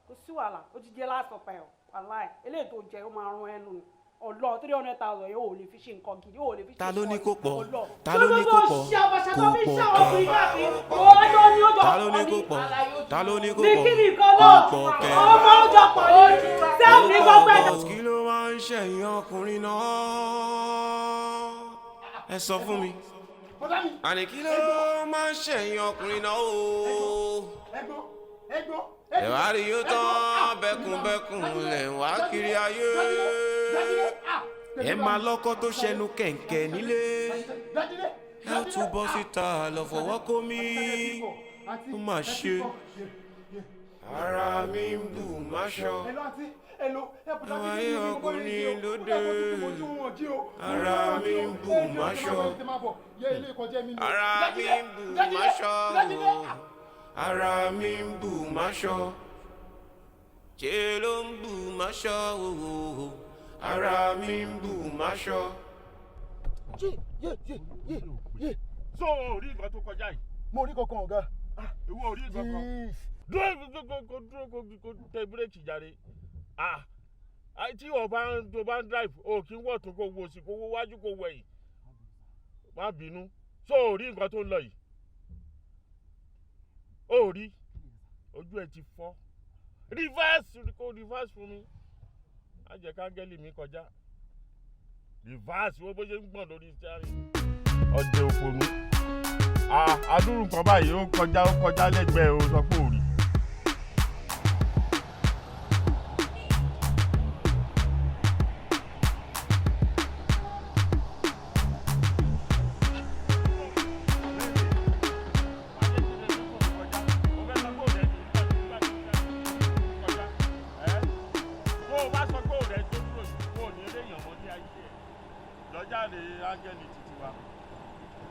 Kò sí wàhálà, ó ti jẹ́ lásán pẹ̀ ọ́. Wàláì, eléyìí tó jẹ́ ó máa rún ẹnu ni. Ọlọ́run 300,000 yóò lè fi ṣe nǹkan gidi, yóò lè fi ṣe nǹkan gidi. Ta ló ní kó pọ̀? Ta ló ní kó pọ̀? Ṣé àbàṣà tó fi ṣe àwọn ọkùnrin káàkiri? Ọjọ́ ni ó jọ Ta ló ní kó pọ̀? Ta ló ní kó ní pọ̀? kí nìkan náà ọmọ ọjọ́ pọ̀ ní sẹ́ẹ̀mù ní gbogbo ẹ̀. Kí ló máa ń ṣẹ̀yìn ọkùnrin náà? Ẹ sọ fún mi. Àní kí ló máa ń ṣẹ̀yìn ọkùnrin náà o? Ẹ wá rí yóò tán bẹ́kùnbẹ́kùn lẹ̀ ń wá kiri ayé. Ẹ máa lọ́kọ́ tó ṣẹnu kẹ̀ǹkẹ̀ nílé. Ẹ túbọ̀ síta lọ fọwọ́ kó mi. Ó mà ṣe. Ara mi ń bù máṣọ. Àwọn ayé ọkùnrin lóde. Ara mi ń bù máṣọ. Ara mi ń bù máṣọ. Ara mi ń bù máṣọ. Ṣé ló ń bù máṣọ? Ara mi ń bù máṣọ. So orí nǹkan tó kọjá yìí. Mo rí kankan ọ̀gá. Ìwọ orí nǹkan kan. Dúró kó tẹ bírèkì jáde. Tí o bá ń drive o kì í wọ̀ tó kó wo sí kó wo wájú kó wẹ̀yìn. Má bínú. So orí nǹkan tó ń lọ yìí. Ó rí ojú ẹ ti fọ́. Reverse fún mi. Á jẹ́ káńgẹ́lì mi kọjá. Reverse wo bó ṣe ń gbọ̀n lórí steering. Ọdẹ òpònú. Adúrú kan báyìí ó kọjá lẹ́gbẹ̀ẹ́ ó sọ pé ò rí.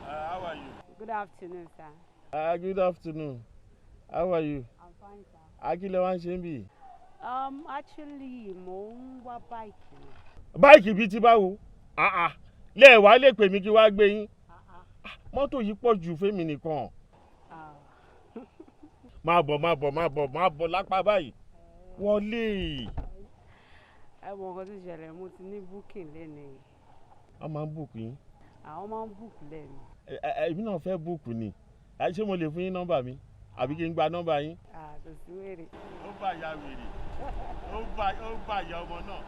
How are you? Good afternoon, sir. Good afternoon. How are you? I'm fine, sir. Akílẹ̀ wá ń ṣe ń bì. Actually, mo ń wá báìkì ni. Báìkì bíi ti báwo? Lẹ́ẹ̀wá lè pè mí kí wá gbé yín. Mọ́tò yìí pọ̀ jù fẹ́mi nìkan. Máa bọ̀ lápá báyìí. Wọlé. Ẹ mọ nǹkan tó ṣẹlẹ̀, mo ti ní booking lẹ́nu. A máa ń book yín. Àwọn máa ń book lẹ́nu. Èmi náà fẹ́ book ni. Ṣé mo lè fún yín nọ́mbà mi? Àbí kí n gba nọ́mbà yín? Kò sí wèrè. Ó bá ya wèrè. Ó bá ya ọmọ náà.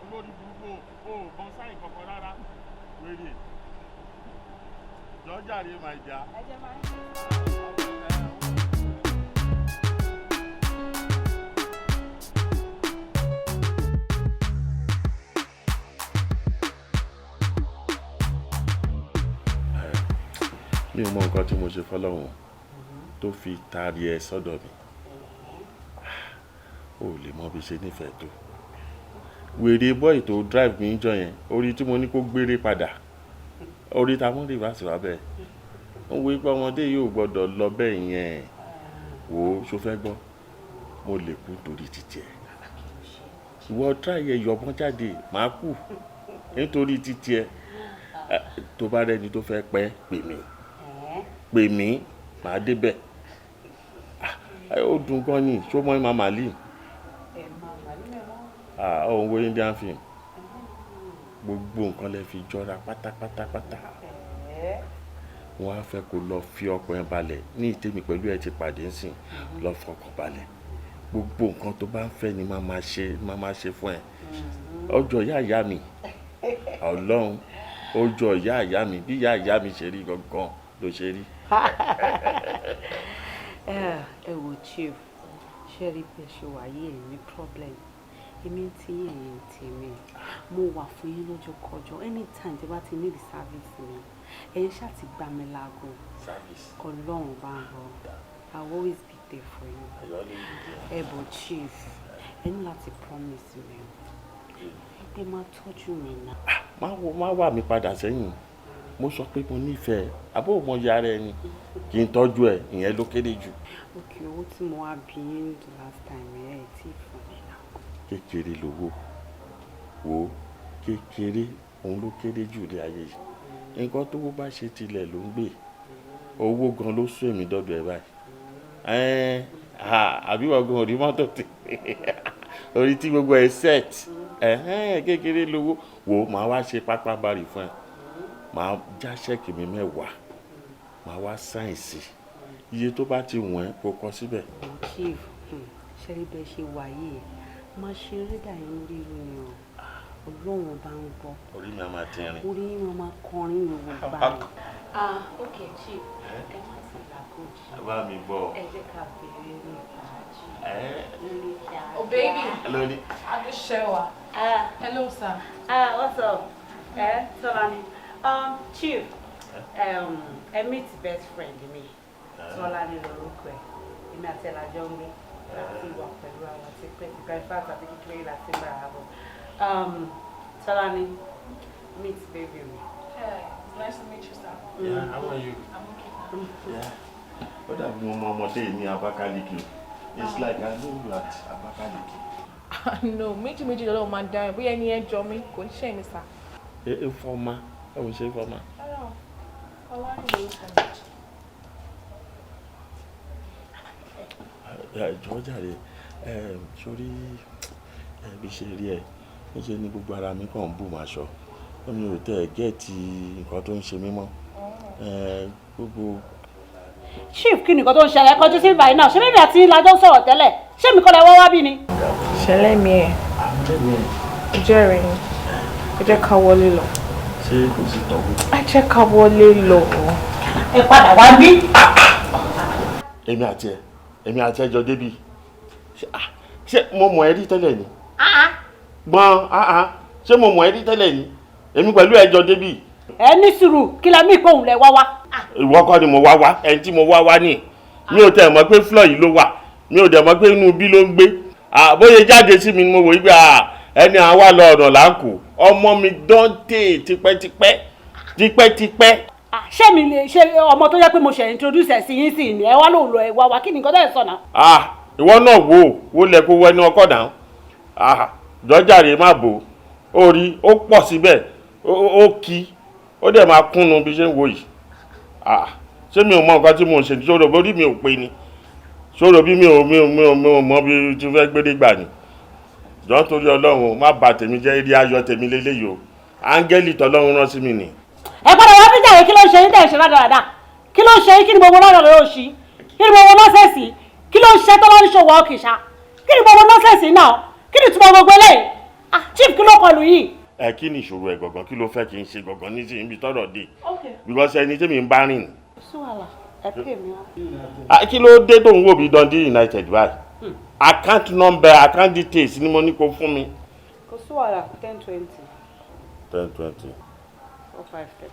Olórí burúkú ò bọ́ sáyìn kankan rárá. Wèrè. jàre máa jà. mi ò mọ nǹkan tí mo ṣe fọ́lọ́run tó fi taari ẹ sọ́dọ̀ mi ó lè mọ bí ṣe nífẹ̀ẹ́ tó wèrè bọ́ì tó drive mi jọ yẹn orí tí mo ní kó gbére padà orí ta mú rìvásì wá bẹ́ẹ̀ ń wo ipá ọmọdé yóò gbọ́dọ̀ lọ bẹ́ẹ̀ yẹn wò ó ṣó fẹ́ gbọ́ mo lè kú torí títí ẹ ìwọ tíráyẹ yọ̀bọ̀n jáde máa kú nítorí títí ẹ tó bá rẹni tó fẹ́ pẹ́ pè mí màá débẹ̀ ó dùn gan ni ṣó mọ́ ìmọ̀ màálì ọ̀hún wo Indian film gbogbo nǹkan lè fi jọra pátápátápátá wọ́n á fẹ́ kó lọ fi ọkàn ẹ balẹ̀ ní ìtẹ́mi pẹ̀lú ẹ ti pàdé ńsìn lọ fọkàn balẹ̀ gbogbo nǹkan tó bá ń fẹ́ ni máa máa ṣe fún ẹ ọjọ́ ìyá mi ọlọ́run ọjọ́ ìyá mi bí ìyá mi ṣe rí gangan ló ṣe rí. ẹ wò chief ṣe rí pé ṣe wà yìí ní problem èmi tí ẹ̀yin tèmi mo wà fún yín lọ́jọ́ kọjọ́ anytime tí bá ti need service mi ẹ̀yin ṣáà ti gbà mí láago ọlọ́run bá ń bọ̀ I will always be there for you ẹ bọ̀ chief ẹ ní láti promise mi pé máa tọ́jú mi náà. má wà mí padà sẹ́yìn mo sọ pé mo nífẹ̀ẹ́ àbó mo ya rẹ ni kí n tọ́jú ẹ ìyẹn ló kéré jù. ok owó tí mo wá bí yín the last time ẹ tí ì fún mi náà. kékeré lówó wo kékeré òun ló kéré jù ní ayé yìí nǹkan tó bá ṣe tilẹ̀ ló ń gbé owó gan ló sún èmi dọ́dọ̀ ẹ báyìí àbí wọ́n gan orí mọ́tò tí orí tí gbogbo ẹ set kékeré lówó wo màá wá ṣe pápá bari fún ẹ màá já ṣẹ́ẹ̀kì mi 10 màá wá sáyẹ̀nsì iye tó bá ti wọ̀n ẹ́ kó kọ síbẹ̀. chief ṣẹ́rí bẹ́ẹ̀ ṣe wà yìí máa ṣe eré dàyẹn lórí irú ni o ọlọ́run bá ń gbọ́ orí mi á máa tẹrin orí mi á máa kọrin ní gbogbo báyìí. ok chief ẹ má ti làkójì ẹ bá mi gbọ́ ẹ jẹ́ ká bẹ̀rẹ̀ ní ìfàjì. Oh baby. Hello. Adushewa. Hello sir. What's up? Tolani. Chief. I meet best friend mi. Tolani lorúkọ ẹ̀. Èmi àti ẹ̀ la jọ ń gbé. Láti wà pẹ̀lú àwọn àti pé ìgbàlífà tàbí kékeré láti gbà á bọ̀. Tolani, meet baby mi. Hey, it's nice to meet you sir. Yeah, how are you? I'm okay. Yeah. Ó dàbí mo mọ ọmọdé ní Abakaliki. It's like I know you at Abakaliki. No, méjì lọ́wọ́ máa dáhùn bóyá ẹni ẹ jọ mi kò ní ṣe mi sá. Informa, ẹ ò ṣe informa. Ọlọ́run ló sọ. Jọ̀ọ́ jàre, sórí bí ṣe rí ẹ, níṣẹ́ ni gbogbo ara mi kàn ń bù máa ṣọ. Mi ò tẹ̀ gẹ́ẹ̀tì nǹkan tó ń ṣe mí mọ́. Gbogbo. Chief kí nìkan tó ń ṣẹlẹ̀ kọjú sí ìbàyìí náà ṣé bẹ́ẹ̀ mi àti ìlàjọ sọ̀rọ̀ tẹ́lẹ̀ ṣé mi kọ́ lẹ wá bí ni. ṣẹlẹ̀ mi ẹ̀ jẹ́rìí ni ẹ jẹ́ ká wọlé lọ. ṣé kò sí tọ́wọ́. ẹ jẹ́ ká wọlé lọ. ẹ padà wá bí. èmi àti ẹjọ́ débi ṣé mo mọ̀ ẹ́ rí tẹ́lẹ̀ ni. gbọ́n ṣé mo mọ̀ ẹ́ rí tẹ́lẹ̀ ni èmi pẹ̀lú ẹjọ́ débi. ẹ ní sùúrù kí lẹ mí ìpòhùn lẹ wá wá. ìwọ kọ́ ni mo wá wá ẹni tí mo wá wá ní mi ò tẹ̀ mọ̀ pé floor yìí ló wà mi ò dẹ̀ mọ̀ pé inú bí ló ń gbé bóyá jáde sí mi ni mo wò wípé ẹni àwa lọ ọ̀nà là ń kù ọmọ mi dọ́ńtè tipẹ́tipẹ́. ṣé mi lè ṣe ọmọ tó yẹ pé mo ṣe introduce ẹ sí yín sí ni ẹ wá ló lọ ẹ wá wá kí ni nǹkan tẹ́ ẹ sọ náà. ìwọ náà wo lẹ kó wọ ẹni ọkọ náà jọjàre má bò ó rí ó pọ̀ síbẹ̀ ó kí ó dẹ̀ máa kúnnu bí ṣe ń wo yìí ṣé mi ò mọ nǹkan tí mo ń ṣe ṣòro bórí mi ò pe ni ṣòro bí mi ò mọ bí tí fẹ́ gbédé gbà ni jọ́ torí ọlọ́run má bà tèmi jẹ́ eré ayọ̀ tèmi lélẹ́yìí o áńgẹ́lì tọ́lọ́run rán sí mi nì. ẹ padà wá bíjà yìí kí ló ń ṣe yín tẹ̀ ṣe dáadáa kí ló ń ṣe yín kí ni gbogbo lọ́rọ̀ lọ́rọ̀ òṣì kí ni gbogbo nọ́ọ̀sẹ̀sì kí ló ń ṣe tó lọ́ọ́ ṣòwò ọkìṣà kí ni gbogbo nọ́ọ̀sẹ̀sì náà kí ni túbọ̀ gbogbo eléyìí chief kí ló kọlù yìí. ẹ kí ni ìṣòro ẹ gangan kí ló fẹ́ kí n ṣe gangan nísìnyí ibi tọ́rọ̀ dé Okay. because ẹni tí mi ń bá rìn. sí wàhálà ẹ pè mí wá. kí ló dé tó ń wò bí Dundee United báyìí account number account details ni mo ní kó fún mi. kò sí wàhálà 1020. 1020. 453.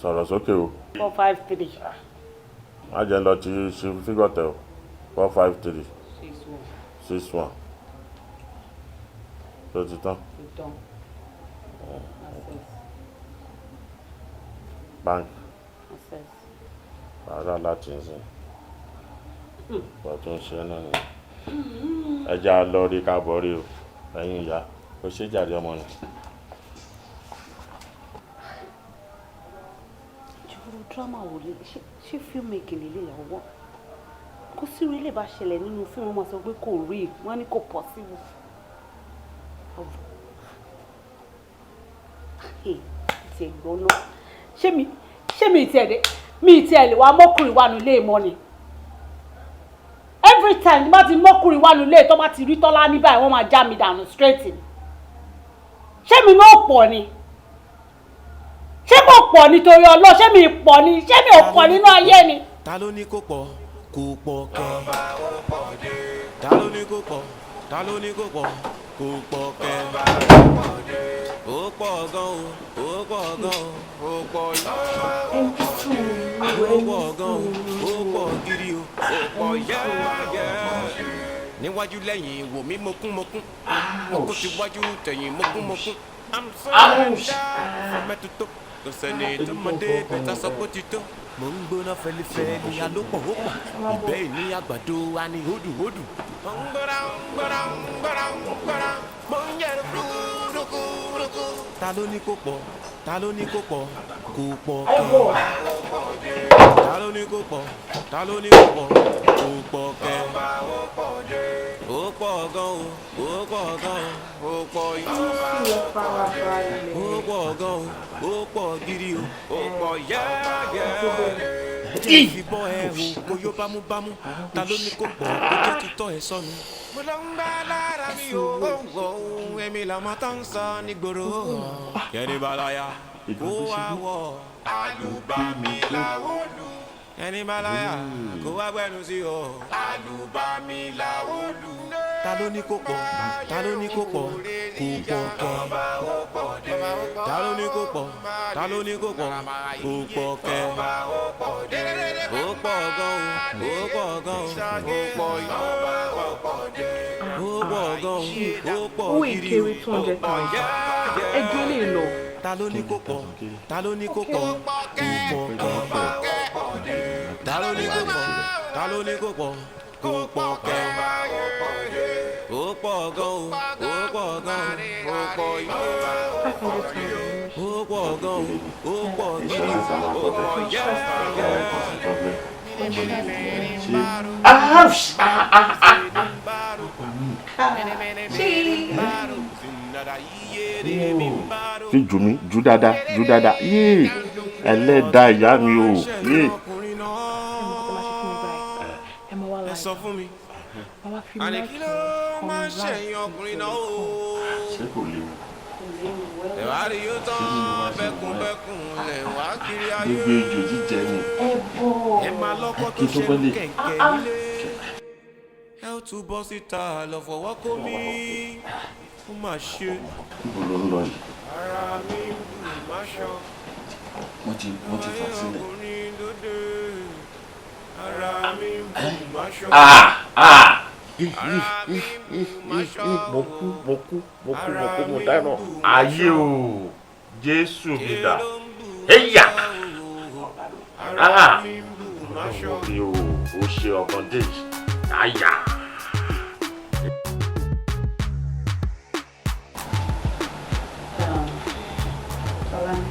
sọ̀rọ̀ sókè o. 453. má jẹ́ lọ ti ṣe fígọ̀tẹ̀ o 453. 61. tó ti tán. bank. rárá láti ń sìn. bọ́ tó ń ṣe náà ni. ẹja lọ rí káàbọ̀ rí o ẹ̀yin ìyá ó ṣe jàre ọmọ ni. drama wo lè ṣe filmmaking lè yàwó kó sí orí lè bá ṣẹlẹ̀ nínú fíìmù wọn sọ pé kò rí wọn ní kò possible. ti ẹ̀gbọ́n náà ṣé mi ti ẹ̀ lè wá mọ́kùnrin wà nílé mọ́ ni every time bá ti mọ́kùnrin wà nílé tó bá ti rí Tọ́lá ní báyìí wọ́n máa já mi dànù straight ni ṣé mi náà pọ̀ ni ṣé mo pọ̀ nítorí ọlọ́ ṣé mi pọ̀ ni ṣé mi ò pọ̀ nínú ayé ni. ta ló ní kó pọ̀ kó pọ̀ kẹ́ ta ló ní kó pọ̀ ta ló ní kó pọ̀ kó pọ̀ kẹ́ ó pọ̀ gan o ó pọ̀ gan o ó pọ̀ yá ó pọ̀ gan o ó pọ̀ gidi o ó pọ̀ yẹ́yẹ́ níwájú lẹ́yìn wò mí mokún mokún ti wájú tẹ̀yìn mokún mokún I'm so fún mẹ́tòtò kò sẹ́ni tó mọ̀ dé bẹ́tà sọ pé ó ti tó. mo ń gbóná fẹlifẹli alópọ̀ ó pọ̀ ìbẹ́ ìní àgbàdo wa ni hódùhódù. mo ń gbóná mo ń yẹ rúkúrúkú. ta ló ní kó pọ̀ ta ló ní kó pọ̀ kó pọ̀ kẹ́. ta ló ní kó pọ̀ ta ló ní kó pọ̀ kó pọ̀ kẹ́. ó pọ̀ gan o ó pọ̀ gan o ó pọ̀ yìí. ó pọ̀ gan o ó pọ̀ gidi o ó pọ̀ yẹ́yẹ́. tí ìfibọ́ ẹ wò kó yó bámúbámú ta ló ní kó pọ̀ kó jẹ́ tutọ́ ẹ sọnù. mo lọ ń gbá lára mi o èmi làmọ tó ń sọ nígboro kẹ́ni balaya kó wá wọ̀ àlùbami làwọn lù ẹni balaya kó wá gbẹnu sí o àlùbami làwọn lù. ta ló ní kó pọ̀ ta ló ní kó pọ̀ kó pọ̀ kẹ́. ta ló ní kó pọ̀ ta ló ní kó pọ̀ kó pọ̀ kẹ́. ó pọ̀ gan o ó pọ̀ gan o ó pọ̀ yìí. ó pọ̀ gan o ó pọ̀ gidi o ó pọ̀ yẹ́yẹ́. ẹgbẹ́ lè lọ. ta ló ní kó pọ̀ ta ló ní kó pọ̀ kó pọ̀ kẹ́. ta ló ní kó pọ̀ ta ló ní kó pọ̀ kó pọ̀ kẹ́. ó pọ̀ gan o ó pọ̀ gan o ó pọ̀ yìí. ó pọ̀ gan o ó pọ̀ gidi o ó pọ̀ yẹ́yẹ́. fi jù mí jù dáadáa yéé ẹlẹ́dàá ìyá mi o yéé. ẹ sọ fún mi àní kí ló máa ń ṣẹ̀yìn ọkùnrin náà o. ṣé kò léwu. ẹ̀wá rí yóò tán bẹ́kùnbẹ́kùn lẹ̀ wá kiri ayé. gbogbo ejò jíjẹ ni. ẹ máa lọ́kọ́ tó ṣe kẹ̀kẹ́ nílé. ẹ ó túbọ̀ síta lọ fọwọ́ kó mi ó máa ṣe. ibo ló ń lọ yìí. ara mi ń dùn máṣọ. mo ti fà sílẹ̀. ara mi ń dùn máṣọ. mo dáná. ayé o Jésù mi dà. ẹ̀yà ọmọ mi o ṣe ọmọdé yìí. àyà. Tolani,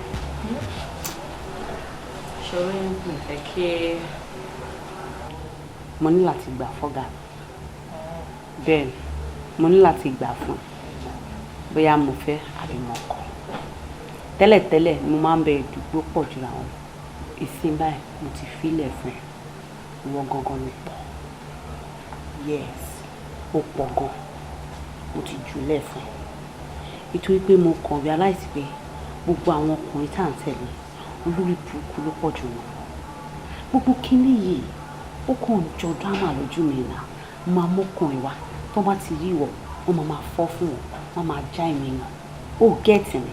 ṣòro mi fẹ́ kí mo ní láti gbà fọ́gà bẹ́ẹ̀ ni mo ní láti gbà fún bóyá mo fẹ́ àbí mo kọ̀ tẹ́lẹ̀tẹ́lẹ̀ mo máa ń bẹ ìdúgbò pọ̀ jù àwọn ìsìn báyìí mo ti filẹ̀ fún ìwọ gangan ló pọ̀ yes ó pọ̀ gan mo ti jùlẹ̀ fún nítorí pé mo kàn realize pé gbogbo àwọn ọkùnrin tá à ń tẹ̀lé olórí burúkú ló pọ̀ jù wọn. Gbogbo kíní yìí ó kàn ń jọ drama lójú mi náà. Máa mọ́kùnrin wá tó bá ti rí ìwọ wọ́n máa fọ́ fún wọn, wọ́n máa já ìmì wọn. Ó gẹ́ẹ̀tì mi.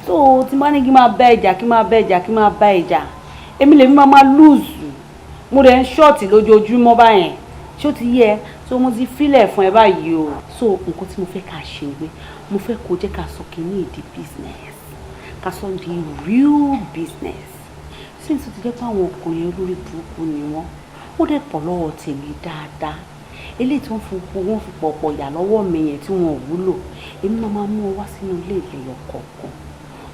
So tí bá ní kí n máa bá ìjà kí n máa bá ìjà kí n máa bá ìjà èmi lèmi máa lose. Mo dẹ̀ ń ṣọ́ọ̀tì lójoojúmọ́ báyẹn ṣé ó ti yẹ so mo ti fílẹ̀ fún ẹ báyìí o. So nǹkan tí mo fẹ́ ká ṣe ni mo fẹ́ kó jẹ́ ká sọ kínní di business ká sọ di real business. Since ó ti jẹ́ pé àwọn ọkùnrin olórí burúkú ni wọ́n dẹ̀ pọ̀ lọ́wọ́ tèmi dáadáa. Eléyìí tí wọ́n fi pọ̀pọ̀ yà lọ́wọ́ mi yẹn tí wọ́n ò wúlò èmi máa mú ọ wá sínú ilé ìlẹ̀yọ̀ kọ̀ọ̀kan.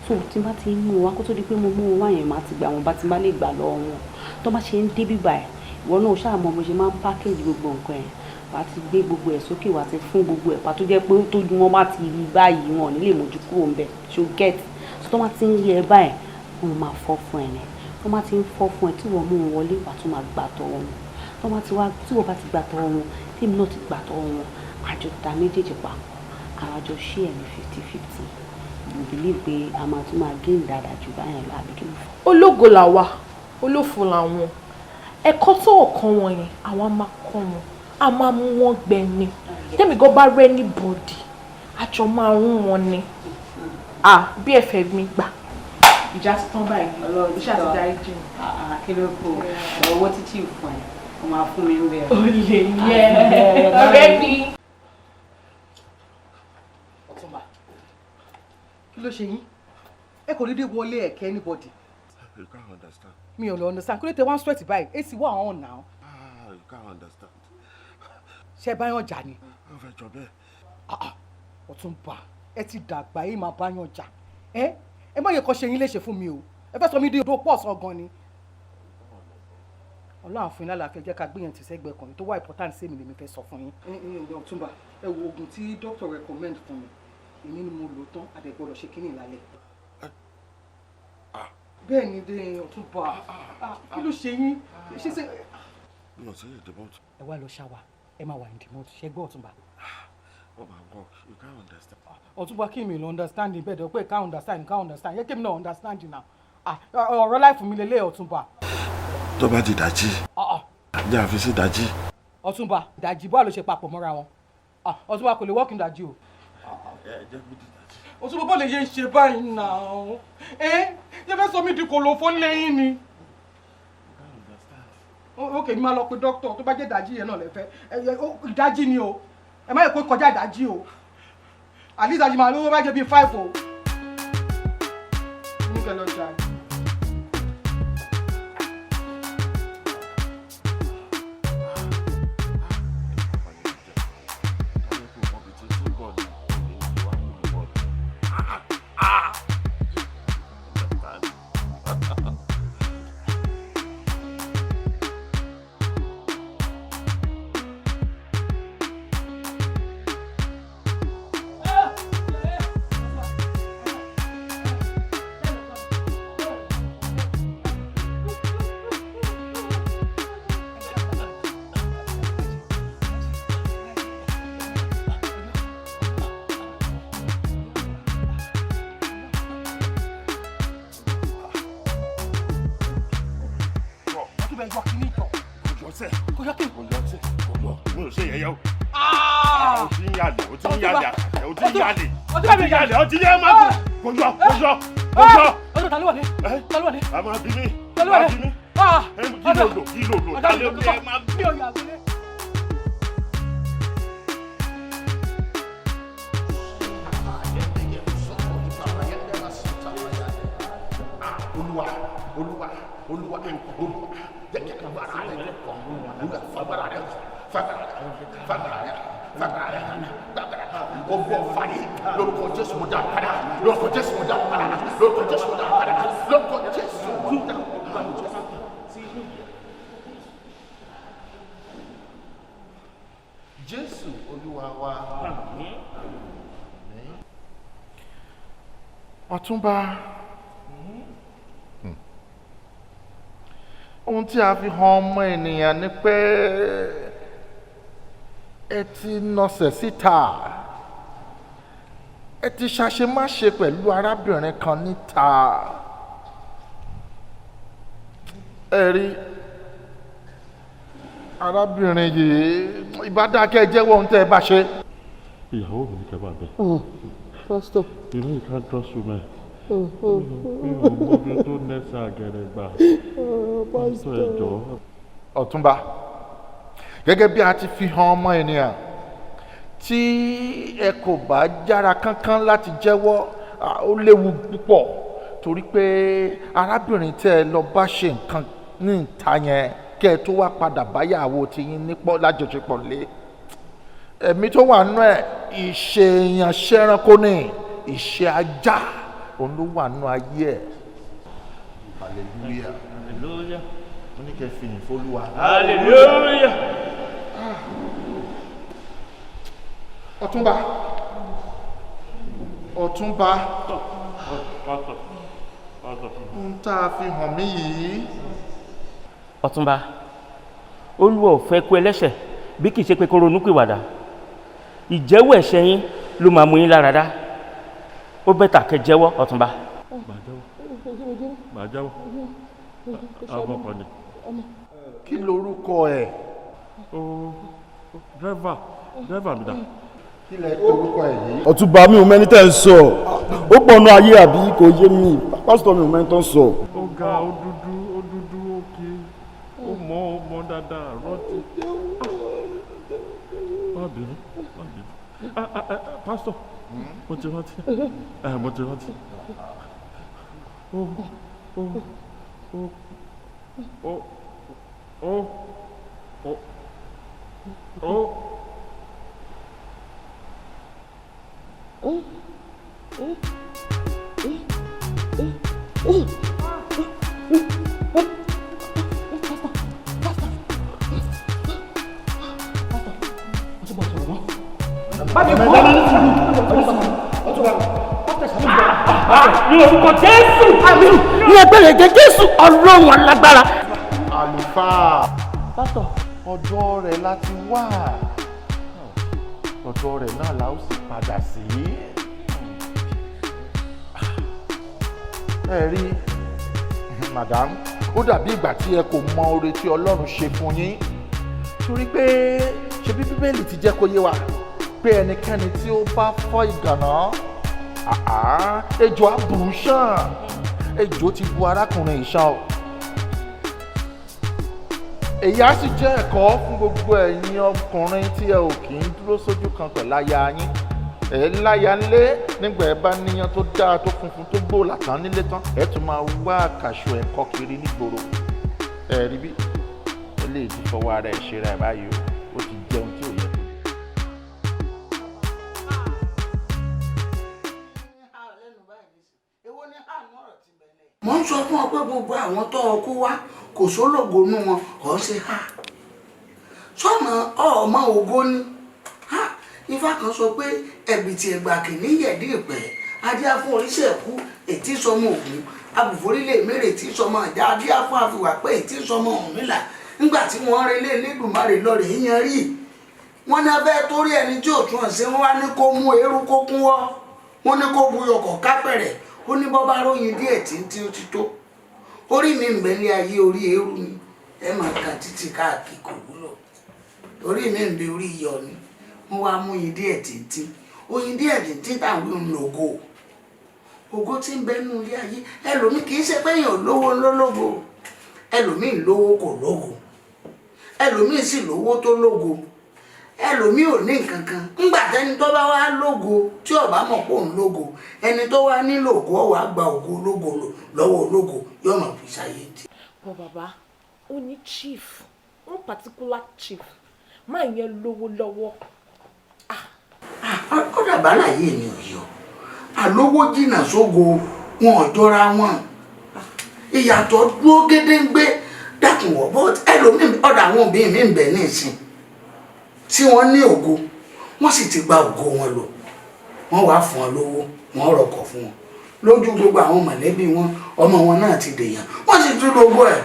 So tí n bá ti mú ọ wá kó tó di pé mo mú ọ wá yẹn máa ti gbà wọn bá ti má lè gbà lọ́wọ́ wọn tó bá ṣe ń dé bíbà ẹ̀ ìwọ náà ṣáà mọ bó ṣe máa ń package gbogbo nǹkan ẹ̀ wà á ti gbé gbogbo ẹ̀ sókè wà á ti fún gbogbo ẹ̀ pàtó jẹ́ pé tó ju wọn bá ti rí báyìí wọn ò ní lè mójú kúrò ń bẹ̀ ṣó get so tó bá ti ń rí ẹ báyìí wọn máa fọ́ fún ẹ ní tó bá ti ń fọ́ fún ẹ tí wọ́n mú wọn wọlé wà tó máa gbà tọ́ wọn tó bá ti wá tí wọ́n bá ti gbà tọ́ wọn tí èmi náà ti gbà tọ́ wọn àjọ ta méjèèjì papọ̀ àwọn àjọ ṣí ẹ̀ ní 50-50 mo believe pé a máa tún máa gain dáadáa jù báyẹn lọ àbí kí ló fọ́. ológo làwa olófo làwọn ẹ̀kọ́ tó ọ̀kan wọn yẹn àwọn máa kọ́ wọn a máa mú wọn gbẹ̀ni tẹ́mi gan bá rẹ́ ní bọ́ọ̀dì àjọ máa rún wọn ni bí ẹ̀fẹ̀ mi gbà ìjà ti tán báyìí ọlọ́run iṣẹ́ àti darí jù. Kí ló kó owó títí fún ẹ o máa fún mi ń bẹ. o lè yẹ ọ̀rẹ́ mi. Ọ̀túnba kí ló ṣe yín ẹ kò dédé wọlé ẹ̀kẹ́ anybody. You can't understand. Mi ò lè understand kí ló tẹ wá ń sweat báyìí èsì wà ọ̀hún náà. You can't understand. Ṣé báyọ̀ jà ni. Ó fẹ́ jọ bẹ́ẹ̀. Ọ̀túnba ẹ ti dàgbà yìí máa báyọ̀ jà ẹ má yẹ kó ṣe yín léṣe fún mi o ẹ fẹ́ sọ mí di odò pọ̀ sọ gan ni. Ọlọ́run fún yín lálàáfíà jẹ́ ká gbìyànjú ti sẹ́gbẹ̀ẹ́ kan tó wà important sí èmi lèmi fẹ́ sọ fún yín. Ọ̀túnba ẹ wo oògùn tí doctor recommend fún mi èmi ni mo lò tán àdẹ̀gbọ́dọ̀ ṣe kíní ìlàlẹ̀. Bẹ́ẹ̀ ni dé Ọ̀túnba kí ló ṣe yín ṣe ṣe. Mi ò sí ìdìmọ́tò. Ẹ wá lọ ṣáwà ẹ máa wà ìdìmọ́tò ṣe gbọ́ Ọ̀túnba. Oh my God, you can't understand. Ọ̀túnba kí mi lọ understand bẹ́ẹ̀ dẹ̀ pé can't understand yẹ kí mi náà understand now. Ọ̀rọ̀ láìfún mi lélẹ̀ Ọ̀túnba. Tó bá di ìdájí. Jẹ́ àfi sí ìdájí. Ọ̀túnba ìdájí bọ́ọ̀ ló ṣe papọ̀ mọ́ra wọn. Ọ̀túnba kò lè wọ́ọ̀kì ìdájí o. Jẹ́ mi di ìdájí. Ọ̀túnba bọ́ọ̀ lè yẹ ṣe báyìí náà. Ṣé fẹ́ sọ mí di kòlòfó lẹ́yìn ni? Ok, ní máa lọ pe dókítà tó bá jẹ́ ìdájí yẹn náà lẹ́fẹ́. Ìdájí ni o. Ẹ má yẹ kó kọjá ìdájí o. Àlísà yìí máa lówó bá jẹ́ bíi 5 o. Ní kẹlẹ́ ọjà ni. Jésù Olúwa wa. Ọ̀túnba. Ohun tí a fi hàn ọmọ ènìyàn ni pé ẹ ti nọsẹ̀ síta ẹ ti ṣàṣemáṣe pẹ̀lú arábìnrin kan níta. Ẹ rí arábìnrin yìí ìbádákẹ́ jẹ́wọ́ ohun tẹ́ ẹ bá ṣe. Ìyàwó mi ní kẹ́bà bẹ́ẹ̀. Pastor. You know you can't trust women. Ọmọdé tó nẹ́sà gẹ̀rẹ̀ gbà. Pastor ẹ̀jọ̀. Ọ̀túnba, gẹ́gẹ́ bí a ti fi hàn ọmọ ènìyàn, tí ẹ kò bá jára kánkán láti jẹ́wọ́ ó léwu púpọ̀ torí pé arábìnrin tẹ́ ẹ lọ bá ṣe nǹkan ní ìta yẹn kẹ́ ẹ tó wá padà báyàwó tiyín nípọ̀ lájọṣepọ̀ lé. Ẹ̀mí tó wà nínú ẹ̀ ìṣe èèyàn ṣẹ́ranko ní ìṣe ajá òun ló wà nínú ayé ẹ̀. Hallelujah. Hallelujah. Mo ní kẹ́ fi yìn f'Olúwa. Hallelujah. Ọ̀túnba. Ohun tá a fi hàn mí yìí. Ọ̀túnba, Olúwa ò fẹ́ kú ẹlẹ́ṣẹ̀ bí kìí ṣe pé kó ronúpìwàdà. Ìjẹ́wọ́ ẹ̀ṣẹ̀ yín ló máa mú yín lára dá. Ó bẹ́tà kẹ́ jẹ́wọ́ Ọ̀túnba. Màá jáwọ́. Àwọn ọkọ̀ ni. Kí lorúkọ ẹ̀? Dẹ́fà mi dà. Kí lẹ orúkọ ẹ̀ yìí? Ọ̀túnba mi ò mẹ́ni tẹ́ ń sọ. Ó pọ̀nù ayé àbí kò yé mi. Pásítọ̀ mi ò mẹ́ni tó ń sọ. Ó ga, ó dúdú, ó kí. Ó mọ dáadáa, rántí. Má bínú. Pásítọ̀, mo ti rántí. Ní orúkọ Jésù, àmín. Ní ẹgbẹ́ rẹ̀ jẹ́ Jésù Ọlọ́run alágbára. Àlùfáà. Pásítọ̀. Ọ̀dọ̀ rẹ̀ láti wá. Ọ̀dọ̀ rẹ̀ náà la ó sì padà sí. Ẹ rí madam, ó dàbí ìgbà tí ẹ kò mọ oore tí Ọlọ́run ṣe fún yín. Torí pé ṣe bí Bíbélì ti jẹ́ kó yé wa pé ẹnikẹ́ni tí ó bá fọ́ ìgànná ejò aburú ṣàn. Ejò ti bu arákùnrin ìṣàn o. Èyí á sì jẹ́ ẹ̀kọ́ fún gbogbo ẹ̀yin ọkùnrin tí ẹ ò kì í dúró sójú kan pẹ̀lú aya yín. Ẹ láya ńlé nígbà ẹ bá níyan tó dáa tó funfun tó gbòòlà tán nílé tán ẹ tún máa wá àkàṣọ ẹ̀kọ́ kiri nígboro. Ẹ rí bí eléyìí ti fọwọ́ ara ẹ̀ ṣe ra ẹ̀ báyìí ó ti jẹun tí ò yẹ. Mo ń sọ fún ọ pé gbogbo àwọn tó ọkú wá kò sólògo nú wọn kò ṣe ha sọ́nà ọmọ ògo ni ha Ifá kan sọ pé ẹ̀bìtì ẹ̀gbà kìíní yẹ̀dí ìpẹ́ adíá fún oríṣẹ́ ẹ̀kú ètí sọmọ ògún abùforílẹ̀ mèrè tí sọmọ àjà adíá fún àfiwà pé ètí sọmọ Ọ̀rúnmìlà nígbà tí wọ́n relé Elédùmarè lọ́rẹ̀ yíyan rí wọ́n ní abẹ́ torí ẹni tí òtún ọ̀sẹ̀ wọn wá ní kó mú eérú kó kún wọ́ wọ́n ní kó buyọkọ̀ kápẹ̀rẹ̀ ó ní bọ́ bá ròyìn díẹ̀ tí ó ti tó orí mi ń bẹ ní ayé orí eérú ni ẹ máa ka títí káàkiri kò wúlò orí mi ń bẹ orí iyọ̀ ni wọ́n wá mú yin díẹ̀ títí oyin díẹ̀ títí táwọn ń lògo ògo tí ń bẹ nínú ilé ayé ẹlòmíì kì í ṣe pé èèyàn lówó lólógo ẹlòmíì lówó kò lógo ẹlòmíì sì lówó tó lógo ẹlòmíì ò ní nǹkan kan ńgbà tẹni tó bá wá lógo tí ó bá mọ̀ pé òun lógo ẹni tó wá nílò ògo ó wá gba ògo lógo lọ́wọ́ ológo yóò mọ̀ fi ṣàyè dì. Bọ́ bàbá ó ní chief one particular chief máa yẹn lówó lọ́wọ́. Ó dàbá láyé mi ò yọ àlówó jìnnà sógo wọn ò jọra wọn ìyàtọ̀ dúró gédéǹgbé dákun wọ̀ bọ́ ẹlòmíì ọ̀dà àwọn òbí mi ń bẹ ní ìsìn tí wọ́n ní ògo wọ́n sì ti gba ògo wọn lò wọ́n wá fún wọn lówó wọ́n rọkọ̀ fún wọn lójú gbogbo àwọn mọ̀lẹ́bí wọn ọmọ wọn náà ti dèèyàn wọ́n sì tún lógo ẹ̀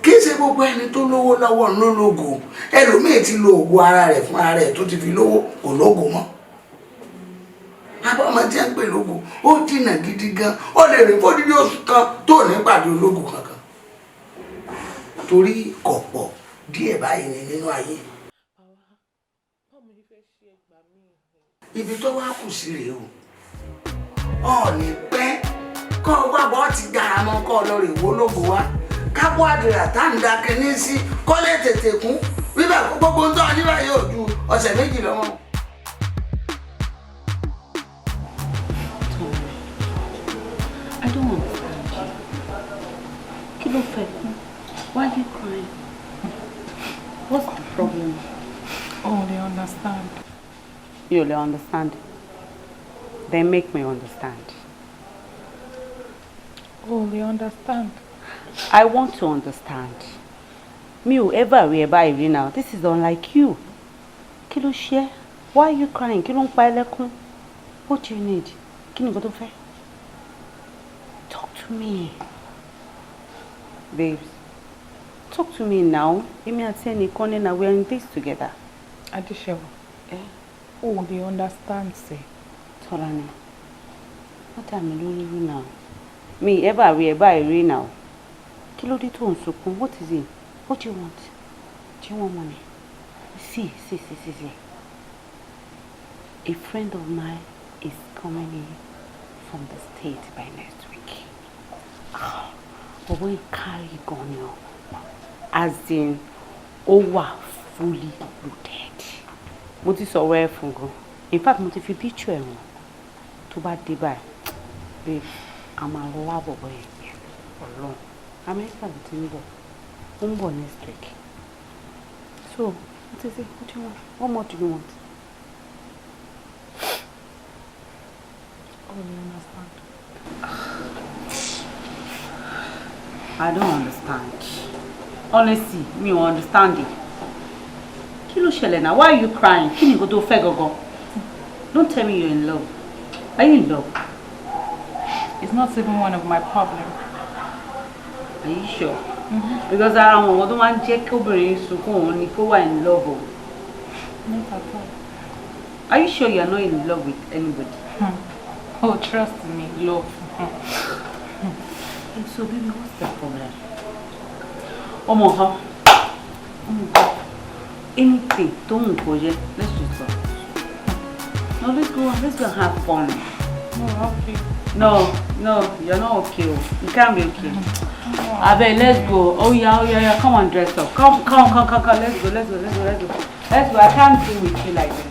kì í ṣe gbogbo ẹni tó lówó lọ́wọ́ ló lógo ẹlòmíì ti lo ògo ara rẹ̀ fún ara rẹ̀ tó ti fi lówó kò lógo mọ́ Bàbá ọmọ tí ń pè lógo ó jìnnà gidi gan. Ó lè rìn fódìdí oṣù kan tó ní pàdé ológo kankan. Torí kọ̀pọ̀ díẹ̀ báyìí ni nínú ayé. Ibi tó wá kù sí rèé o. Ó ní pẹ́ kọ́ wá bọ́ ti dára mọ́ kọ́ lọ rè wó lógo wá. Kápọ́ àdìrà tá ń da kínní sí kọ́lé tètè kún. Bíbẹ̀ gbogbo ń tọ́ àdìrà yóò ju ọ̀sẹ̀ méjì lọ́wọ́. I don't understand you. Kí ló fẹ́? Why are you crying? What's the problem? Oh, they understand. You only understand. They make me understand. Oh, they understand. I want to understand. Me ò ever rí ẹ báyìí now. This is unlike you. Kí ló ṣe? Why are you crying? Kí ló ń pa ẹ́ lẹ́kún? What do you need? Kí ni nǹkan tó fẹ́? Talk to me. Babes, talk to me now. Èmi àti ẹnìkan ni na we are in this together. Adeshewa. Oh, they understand, say. Tolani. What am I doing now? Me ever rí ẹ báyìí now. Kí ló dé tó ń sunkún? What is it? What do you want? Do you want money? See. A friend of mine is coming in from the state by next week. But we carry gun, as in, fully loaded. Mo ti sọ̀rọ̀ ẹ fún gan. In fact, mo ti fi picture ẹ̀ wọ̀n. Tó bá dé báyìí, babe, a máa lábọ̀ bọ̀ ẹ̀ Ọlọ́run. America ló ti ń bọ̀. Ó ń bọ̀ next week. So, what is it? What do you want? What more do you want? Oh, you understand. I don't understand. Honestly, me don't understand it. Kí ló ṣẹlẹ̀ now? Why are you crying? Kí ni nǹkan tó fẹ́ gangan? Don't tell me you're in love. Are you in love? It's not even one of my problems. Are you sure? Because I don't want to jẹ́ kí obìnrin sunkún òun ni kó wà in love o. Not at all. Are you sure you're not in love with anybody? Oh, trust me, love. And so, baby, what's the problem? Anything, don't go yet. Let's just go. No, let's go and have fun. No, okay. No, you're not okay. You can't be okay. Abe, let's go. Oh yeah. Come on, dress up. Come. Let's go. I can't deal with you like this.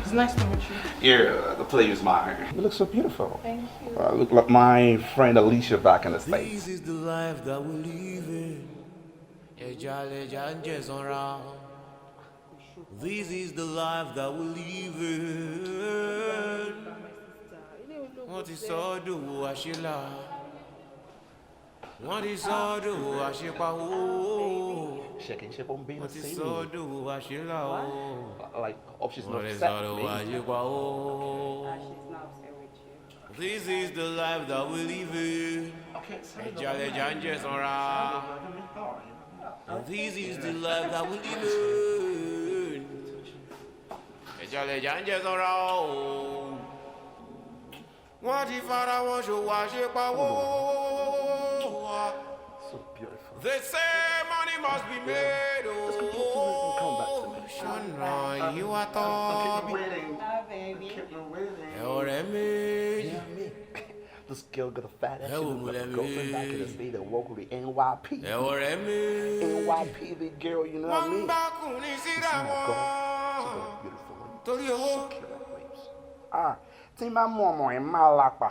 It's nice to meet you. Yeah, the pleasure's mine. You look so beautiful. Thank you. Look like my friend Alicia back in the States. This is the life that we live in. This is the life that we live in. What is all do Ashila? What is all do Ashipa? Shaking ship on being What is all do Ashila? Like, hope she's not What is upset all with do me. Ashipa? This is the life that we live in. This is the life that we live in. What if I want to wash it? So beautiful. They say money must be made. Oh, Shana, you are talking. Yeah, me. This girl got a fat ass. She look like a girlfriend back in the state that woke with the NYP. NYP, the girl, you know what I mean? She's my girl. She's a beautiful one. So cute, babes. Tí n bá mú ọmọ ẹ̀ máa lápá,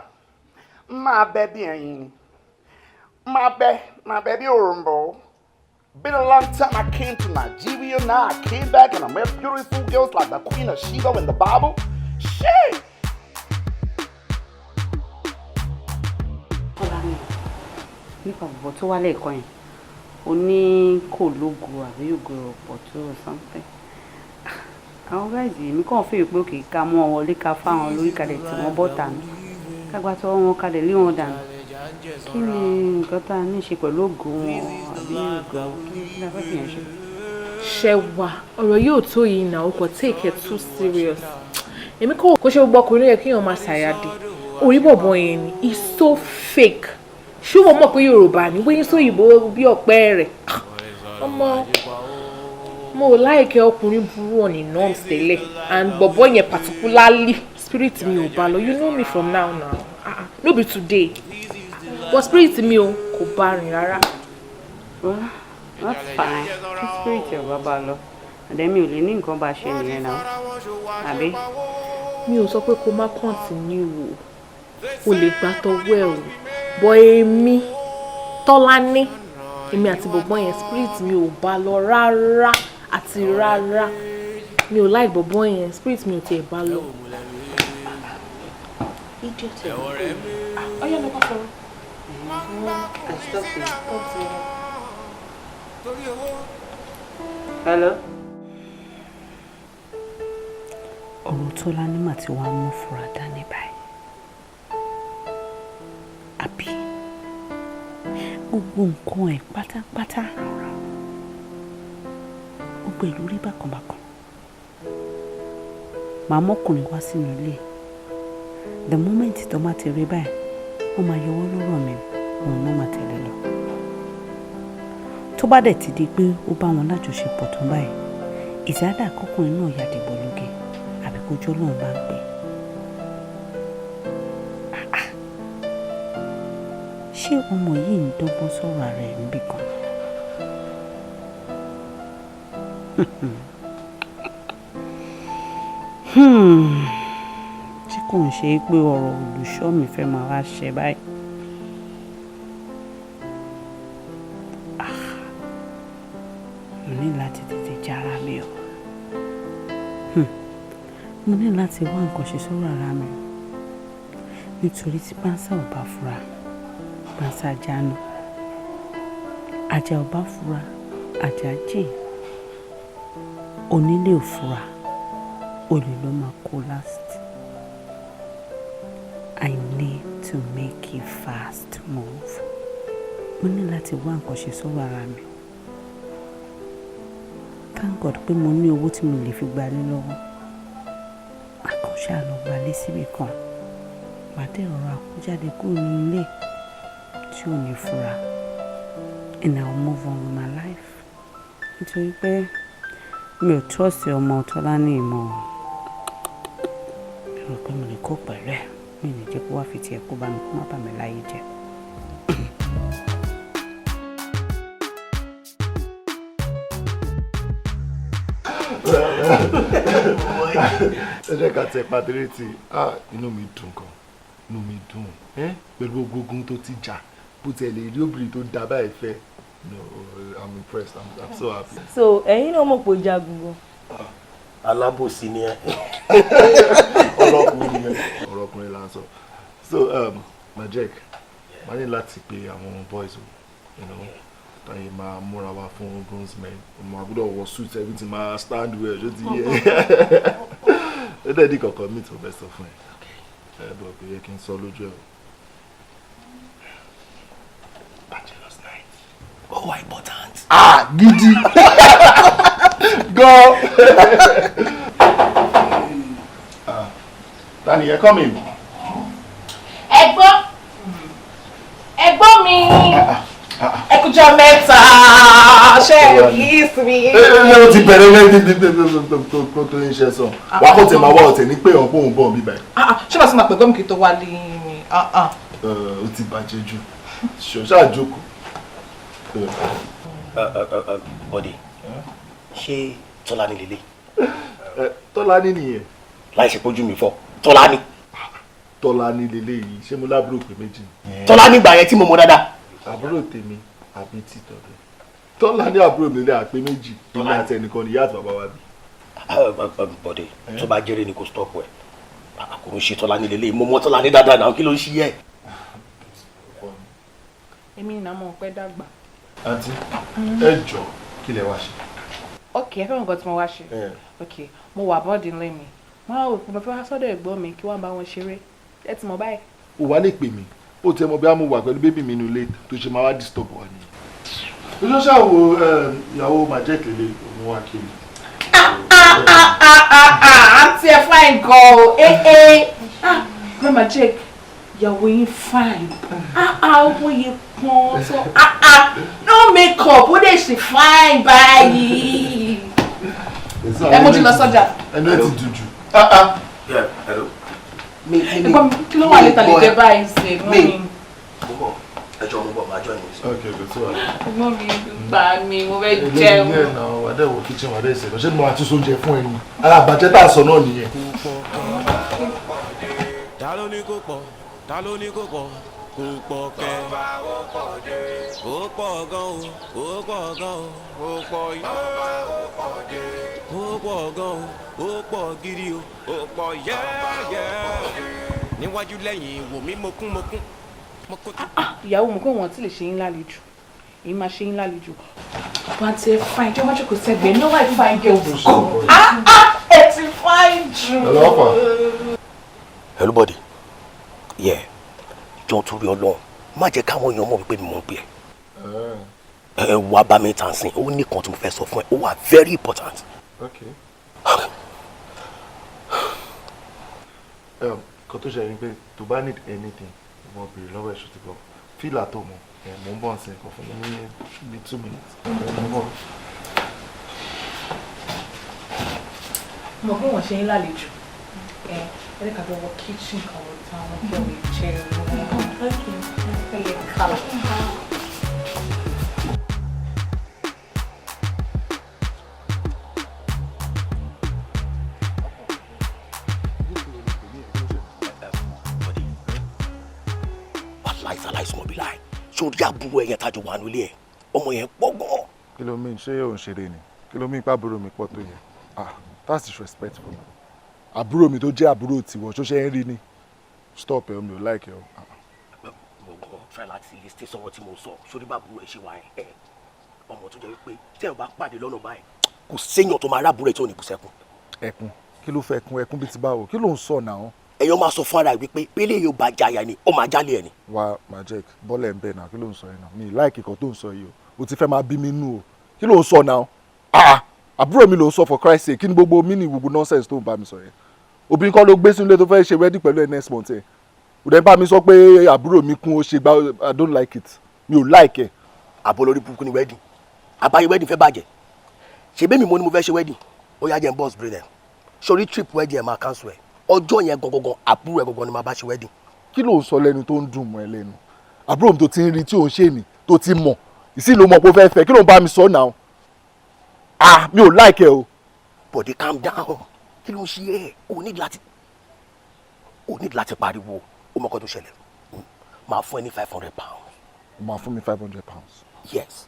máa bẹ́ bí ẹyin ni, máa bẹ́ bí òròǹbó. Been a long time I came to Nigeria. Now I came back and I met beautiful girls like the Queen of Sheba in the Bible. Shit! Tolani, nípa bọ̀bọ̀ tó wá lẹ́ẹ̀kan yẹn, o ní kò lógo àbí ògo ọ̀pọ̀ tó or something. Àwọn guys yìí mi kàn feel pé òkè ká mú wọn wọlé ká fáwọn lórí kalẹ̀ tí wọ́n bọ́ tànù. Kágbá tó wọn kalẹ̀ lé wọn dànù. Kí ni nǹkan tá a ní ṣe pẹ̀lú ògo wọn àbí ògo kí ni a fẹ́ fi yẹn ṣe? Ṣẹ̀wà, ọ̀rọ̀ yóò tó yìí náà, o kò take it too serious. Èmi kò ṣe gbogbo ọkùnrin yẹ kí èèyàn máa ṣàyàdé. Orí bọ̀bọ̀ yẹn ni, he's so fake. Ṣé wọ́n mọ̀ pé Yorùbá ni wọ́n ń sọ òyìnbó bí ọ̀pẹ rẹ̀? Ọmọ mo láìkẹ́ ọkùnrin burú on the norms tẹ́lẹ̀ and bọ̀bọ̀ yẹn particularly spirit mi ò bá lọ. You know me from now. No be today. But spirit mi ò kò bá rìn rárá. Well, that's fine. Spirit ò bá bá lọ. Àdẹ́mi ò lè ní nǹkan bá ṣe nìyẹn náà. Àbí? Mi ò sọ pé kó má continue o lè gbà tọwọ́ ẹ̀ o bọ́ èmi Tọ́lání èmi àti bọ̀bọ́ yẹn spirit mi ò bá lọ rárá àti rárá mi ò like bọ̀bọ́ yẹn spirit mi ò tiẹ̀ bá lọ. Idiot ẹ̀ ọ̀yá ló bá sọ̀rọ̀. Hello? Ọ̀rọ̀ Tọ́lání mà ti wá mú fura dání báyìí. Àbí gbogbo nǹkan ẹ̀ pátápátá gbogbo ìlú rí bákanbákan. Màá mọ́kùnrin wá sínú ilé. The moment tó má ti rí báyìí wọ́n máa yọwọ́ lọ́rọ̀ mi òun náà máa tẹ̀lé lọ. Tó bá dẹ̀ ti di pé ó bá wọn lájọṣepọ̀ tó báyìí ìsádà kọkùnrin náà yà dìbò lóge àbí kójú Ọlọ́run bá ń pè. Ṣé ọmọ yìí ń dọ́gbọ́n sọ̀rọ̀ ara ẹ̀ níbì kan? Ṣé kò ń ṣe pé ọ̀rọ̀ olùṣọ́ mi fẹ́ máa wá ṣe báyìí? Mo ní láti tètè jára mi o. Mo ní láti wá nǹkan ṣe sọ̀rọ̀ ara mi nítorí tí pánsá ò bá fura pánsá jánu ajá ò bá fura ajá jìn onílé ò fura olè ló máa kó last. I need to make a fast move. Mo ní láti wá nǹkan ṣe sọ̀rọ̀ ara mi. Thank God pé mo ní owó tí mo lè fi gbalé lọ́wọ́. Àkànṣe àlọ́ gbalé síbì kan. Màdé ọ̀rọ̀ àkójáde kúrò ní ilé tí ò ní fura. And I'll move on with my life. Nítorí pé mi ò trust ọmọ Tọ́lání mọ́. Mi rò pé mo lè kó pẹ̀lú ẹ̀. Mi ní jẹ́ kó wá fi tiẹ̀ kó bá mi kó má bà mí láyé jẹ́. Ẹ jẹ́ ká tẹ pàdérètì. Inú mi dùn gan. Inú mi dùn. Pẹ̀lú gbogbo ogun tó ti jà bó tiẹ̀ lè rí obìnrin tó dá báyìí fẹ́. No, I'm impressed. I'm so happy. So ẹ̀yin náà mọ̀ pé ó jagun gan. Alábòsí ni ẹ. Ọlọ́kùnrin là ń sọ. So Majek, wọ́n ní láti pe àwọn boys o, táyé máa múra wá fún groomsmen. Ọmọ àgùdọ̀ wọ suit everything máa stand well ṣó ti yẹ. Ó dẹ̀ di kọ̀ọ̀kan mi tó bẹ́ sọ fún ẹ. Bọ̀ kò yẹ kí n sọ lójú ẹ o. Bachelor's night. Oh, why important? Gidi. Go. Danny, you're coming. Ẹ̀gbọ́n mi. Ẹkújọ́ mẹ́ta. Ṣé kiss mi? Ó ti bẹ̀rẹ̀ lẹ́yìn tó ń ṣe sọ. Wà á kò tẹ̀ máa wá ọ̀tẹ̀ ní pé òun pòun bọ̀ bí báyìí. Ṣé màá sì máa pẹ̀gbọ́n mi kí tó wá lé mi? Ó ti bàjẹ́ jù. Ṣọ̀ṣà jókòó. Bọ́dé, ṣé Tọ́lání lélẹ̀? Tọ́lání nìyẹn. Láì ṣe pójú mi fọ́, Tọ́lání. Tọ́lání lélẹ̀ yìí, ṣé mo lábúrò pé méjì? Tọ́lání gbà yẹn tí mo mọ dáadáa. Àbúrò tèmi àbí títọ́ rẹ̀. Tọ́lá ní àbúrò mi lé àpé méjì ìlú àti ẹnìkan ní ìyá àti bàbá wa bí. Bọ̀dé tó bá jẹ́rẹ́ ni kò stop ẹ̀ kò ń ṣe Tọ́lá ní lélẹ́yìn mo mọ Tọ́lá ní dáadáa náà kí ló ń ṣí ẹ̀. èmi ni àmọ́ ọ̀pẹ dàgbà. àǹtí ẹ jọ kí lẹ wá ṣe. ok ẹ fẹ́ràn nǹkan tí mo wá ṣe. ok mo wà bọ́ọ̀dì ńlẹ̀ mi máa wò pé mo fẹ́ wá sọ́dọ̀ ẹ̀gbọ́n mi kí wọ́n bá wọn ṣeré ẹ ti mọ̀ báyìí. ò wá lè pè mí ó tẹ mọ bí a mú wà pẹ̀lú bébì mi nílé tó ṣe máa wá disturb wa ni. ojú ṣàwò ìyàwó màjẹ́kì lè mú wa kiri. àǹtí ẹ fine gan o mama jake ìyàwó yín fine owó yẹn pọ́n so no make up ó dẹ̀ ṣe fine báyìí. ẹ mójú lọ sọ́jà. ẹnu ẹ ti dùn jù. ẹ̀gbọ́n kí ló wà létà lè jẹ báyìí ṣe mọ́ mi. ẹjọ́ mo bọ̀ máa jọ ìwé sí. ok kò sí wàhálà. ẹ̀gbọ́n mi gbà mí mo fẹ́ jẹun. ilé ìyẹn náà wà dẹ́ wọ kitchen wà dẹ́ ìṣẹ̀lẹ̀ ṣé mo máa tún sóúnjẹ fún ẹni alábàjẹ́ tá a sọ náà nìyẹn. ta ló ní kó pọ̀ ta ló ní kó pọ̀ kó pọ̀ kẹ́ ó pọ̀ gan o ó pọ̀ gan o ó pọ̀ yẹ́ ó pọ̀ gan o ó pọ̀ gidi o ó pọ̀ yẹ́yẹ́ níwájú lẹ́yìn wò mí mo kún ìyàwó mo kó wọn tí lè ṣe yín lálejò èyí máa ṣe yín lálejò wọn ti fine jẹ́ wọ́n jókòó sẹ́gbẹ̀ẹ́ ní wàá fine girl go ẹ ti fine jù. hello body yeah jọ torí Ọlọ́run má jẹ́ káwọn èèyàn mọ̀ wípé mi mọ̀ ń pè ẹ́ wàá bá mi tàn sí ó ní kan tí mo fẹ́ sọ fún ẹ ó wà very important. okay. kan tó ṣe ẹni pé tó bá need anything mo bèrè lọ́wọ́ ẹ̀ṣọ́ ti bọ̀ fílà tó mọ̀ mo ń bọ̀ sí nǹkan fún mi ní 2 minutes. mo kó wọn ṣe yín lálejò ẹ ká bẹ wọ kitchen kan wọ táwọn kí wọn jẹ ẹ lè kálọ. aláìsàn bí láì sórí àbúrò ẹ̀yẹn tájọ wà nílé ẹ̀ ọmọ yẹn pọ̀ gan. kí ló mean ṣé òun ṣeré ni kí ló mean pé àbúrò mi pọ̀ tó yẹn that's disrespectful àbúrò mi tó jẹ́ àbúrò tiwọ̀ ṣó ṣe ń rí ni stop ẹ̀ mi ò like ẹ̀ o. mo gbọ́ try láti lè ṣe sọ̀rọ̀ tí mo sọ sórí bàbúrò ẹ̀ ṣe wà ẹ̀ ọmọ tó jẹ́ wípé tí ẹ̀ bá pàdé lọ́nà báyìí kò séèyàn tó máa rábùrò ẹ̀ tí ò ní bú sẹ́kùn. ẹkún kí ló fẹ́ ẹkún bíi ti báwo kí ló ń sọ náà. ẹ̀yọ́ máa sọ fún ara wípé pélé yóò bá jaya ni ó máa jálé ẹ̀ ni. wa majek bọ́lẹ̀ ń bẹ̀ náà kí ló ń sọ yìí náà mi láìkì kan tó ń sọ yìí o ti fẹ́ máa bí mi nù o kí ló ń sọ náà àbúrò mi ló ń sọ for Christ sake kí ni gbogbo mí ni gbogbo nonsense tó ń bá mi sọ yẹn obìnrin kan ló gbé sínú ilé tó fẹ́ ṣe wedding pẹ̀lú ẹ̀ next month ẹ̀ ò dẹ́ bá mi sọ pé àbúrò mi kún ó ṣe gbá I don't like it mi ò like ẹ̀. àbọ̀ lórí burúkú ni wedding àbáyé wedding fẹ́ bàjẹ́ ṣe bẹ́ẹ̀ mi mo ní mo fẹ́ ṣe wedding ó yá jẹ́ n boss brain ẹ̀ sórí trip wedding ẹ̀ máa cancel ẹ̀ ọjọ́ yẹn gangan àbúrò ẹ̀ gangan ni máa bá ṣe wedding. kí ló ń sọ lẹ́nu tó ń dùn mọ́ ẹ lẹ́nu àbúrò mi tó ti ń rí tí ò ń ṣe ni tó ti mọ̀ ìsìn ló mọ̀ pé ó fẹ́ fẹ́ kí ló ń bá mi sọ náà mi ò like ẹ o. Bọ̀dé calm down kí ló ń ṣe ẹ́ o ní láti pariwo ó mọ̀kọ́ tó ṣẹlẹ̀ máa fún ẹ ní £500. máa fún mi £500. yes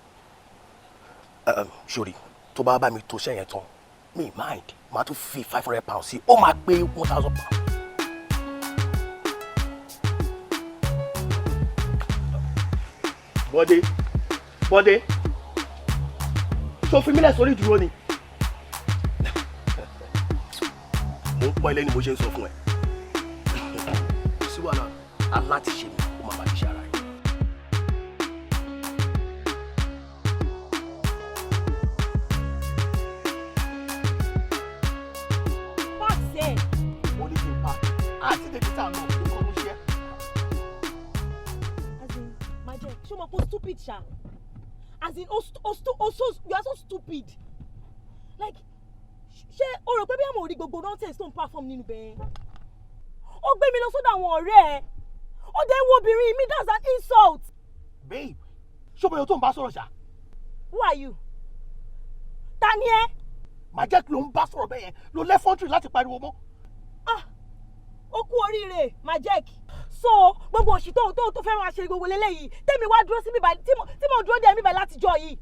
sori tó bá bá mi tó ṣẹ́yìn tán mi mind máa tún fi £500 sí ó máa pé £1,000. Bọ́dé tó fi mílẹ̀ sórí ìdúró ni mo ń pọ́ ilé ni mo ṣe ń sọ fún ẹ sí wàhálà aláti ṣe mi ó máa bá ti ṣe ara rẹ. pàṣẹ. mo ní kí n pa àti dèkítà náà kí n kọ́ ló ṣe. as in Majek ṣé o mọ̀ pé o stupid ṣá as in you are so stupid like ṣé o rò pé bí àmọ̀ orí gbogbo nonsense tó ń perform nínú bẹ́ẹ̀ ó gbé mi lọ sọ́dọ̀ àwọn ọ̀rẹ́ ẹ̀ ó dé wo obìnrin mi that's an insult. babe ṣọ́bọ̀yọ̀ tó ń bá sọ̀rọ̀ ṣá. who are you? ta ni ẹ? Majek ló ń bá sọ̀rọ̀ bẹ́ẹ̀ yẹn ló lẹ́fọ́ntì láti pariwo mọ́. ó kú oríire Majek so gbogbo òṣì tó fẹ́ máa ṣe gbogbo lélẹ́yìí tẹ́mi wá dúró sí mi báyìí tí mo dúró dé mi báyìí látijọ́ yìí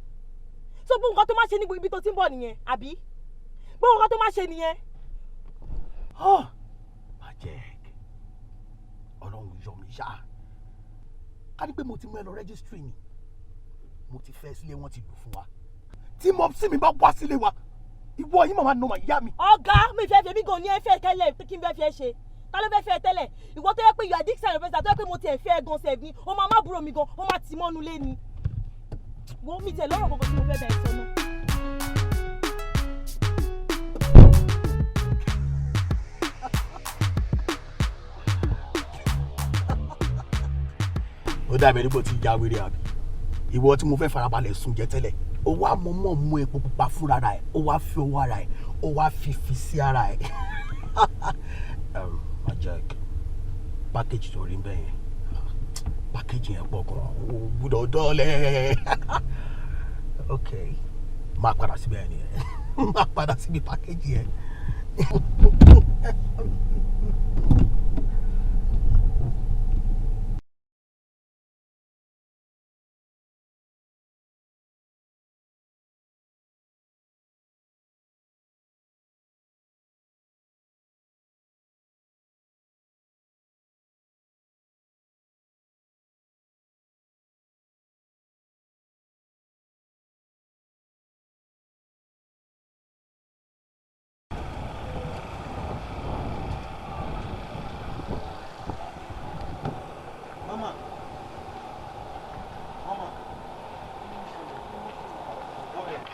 so gbogbo nǹkan tó máa ṣe ní ibi tó ti ń bọ̀ nìyẹn àbí gbogbo nǹkan tó máa ṣe nìyẹn. Magic Ọlọ́run yọ mí ṣá ká ní pé mo ti mú ẹ lọ rẹ́gísítírì ni mo ti fẹ́ sílé wọn ti lù fún wa tí mo sì mi bá wá sílé wa ìwọ yìí màmá nà máa yá mi. ọ̀gá mi fẹ́ fẹ́ mi gan ni ẹ fẹ́ tẹ́lẹ̀ kí n bẹ́ fẹ́ ṣe ta ló fẹ́ fẹ́ tẹ́lẹ̀ ìwọ tó yẹ pé yóò addiction rẹ̀ fẹ́ tó yẹ pé mo tiẹ̀ fẹ́ gan sẹ̀ ni o máa má búrò mi gan o máa tì mọ́nu lé ni wọ́n mi tẹ̀ lọ́rọ̀ gbogbo tí mo fẹ́ bẹ̀ sọ náà. ó dàbí ẹni pé o ti ya wèrè àbí ìwọ tí mo fẹ́ farabalẹ̀ sùn jẹ tẹ́lẹ̀ ó wá mọ̀mọ́ mú epo pupa fúnra ẹ̀ ó wá fi owó ara ẹ̀ ó wá fi sí ara ẹ̀. Magic package tó rí bẹ́ẹ̀ yẹn package yẹn pọ̀ gan o gbúdọ̀ dọ́ọ̀lẹ̀. Ok máa padà síbẹ̀ nìyẹn máa padà síbi package yẹn.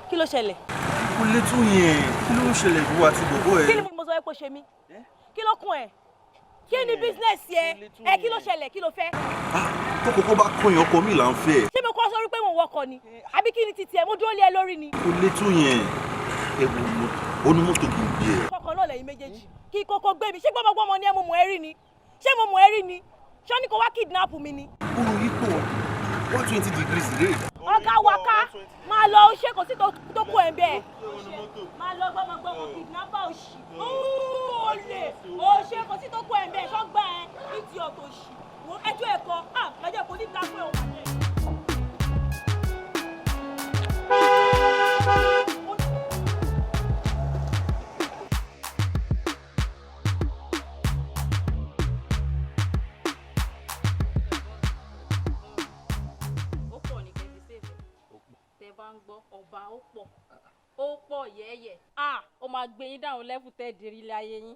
kí ló ṣẹlẹ̀. kò lè tún yẹn kí ló ń ṣẹlẹ̀ ìwọ àti bòbó ẹ. kí ni mo sọ pé kò ṣe mí kí ló kún ẹ kí ni bísínẹ́sì ẹ kí ló ṣẹlẹ̀ kí ló fẹ́. tó kókó bá kọyàn ọkọ mi là ń fẹ́. ṣé mo kọ́ sọ wípé mo wọkọ̀ ni àbí kí ni titi ẹ mo dúró lé ẹ lórí ni. kò lè tún yẹn ewu onímọ́tò kì í bí ẹ. kọkàn náà lẹ́yìn méjèèjì kí kókó gbé mi ṣé gbọ́mọgbọ́mọ ni ẹ mo mọ̀ ẹ́ rí ni ṣé mo mọ̀ ẹ́ rí ni ṣé ó ní kó wá kidnap mi ni. kúrò yípo 120 degrees rè. ọ̀gá waka máa lọ ṣé kò sí tó kó ẹ̀ bẹ́ẹ̀ máa lọ gbọ́mọgbọ́mọ kidnapper òṣì olè òṣè kò sí tó kó ẹ̀ bẹ́ẹ̀ ṣọ́gbà ẹ̀ ní ti ọ̀tọ̀ òṣì ẹjọ́ ẹ̀kọ́ lọ́jọ́ kò ní ta fún ẹ̀ òun. ọba ó pọ̀ yẹ́yẹ́ ó máa gbé yín dáhùn lẹ́fù tẹ́ ìdírí ilé ayé yín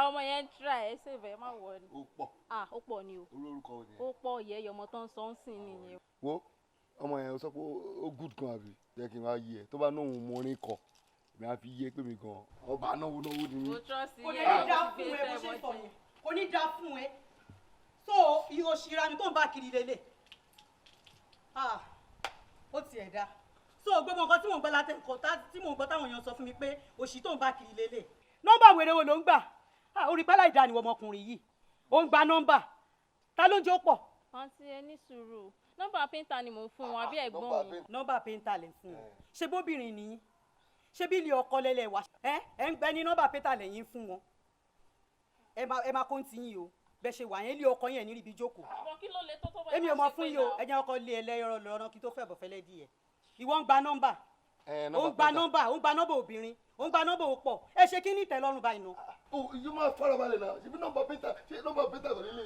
ọmọ yẹn ń tra ẹ̀ ṣèfẹ́ má wọ ni ó pọ̀ ni o ó pọ̀ yẹ́yẹ́ ọmọ tó ń sọ ń sìn nìyẹn. wo ọmọ yẹn sọ pé ó good gan àbí jẹ́ kí n wá yí ẹ tó bá náà mo orin kọ èmi á fi yé pé mi gan ọba náwó ni mí. kò ní dá fún ẹ bó ṣe sọ yẹn kò ní dá fún ẹ so ìròṣìra ni tó ń bá kiri lélẹ̀ ó tiẹ̀ dá so gbogbo nǹkan tí mò ń gbọ́ látẹ̀kọ́ tí mò ń gbọ́ táwọn èèyàn sọ fún mi pé òṣì tó ń bá kiri lélẹ̀ nọ́mbà wèrè wo ló ń gbà orí pálá ìdánimọ̀ ọmọkùnrin yìí ó ń gba nọ́mbà ta ló ń jẹ́ ó pọ̀. àǹtí ẹ ní sùúrù nọ́mbà pẹ́ńtà ni mò ń fún wọn àbí ẹ̀gbọ́n mi. nọ́mbà pẹ́ńtà lè fún wọn ṣé bóbìnrin nìyí ṣé bí ilé ọkọ lẹ́lẹ̀ wá ẹ ń gbẹ ní nọ́mbà pẹ́ńtà lẹ́yìn fún wọn ẹ máa kó ń tì yín o bẹ́ẹ̀ ṣe wà yẹn ilé ọkọ yẹn níbi jókòó. èmi ò mọ fún yìí o ẹ jẹ́ ọkọ lé ẹ lẹ́yọ̀rọ̀ lọ́rọ́ kí tó fẹ́ bọ̀ fẹ́lẹ́ díẹ̀ ìwọ ń gba nọ́mbà ó ń gba nọ́mbà obìnrin ó ń gba nọ́mbà òpọ̀ ẹ ṣe kí ní ìtẹ́lọ́rùn báyìí nù. yóò máa farabalẹ̀ náà ṣe bí nọ́mbà pétà tó nílé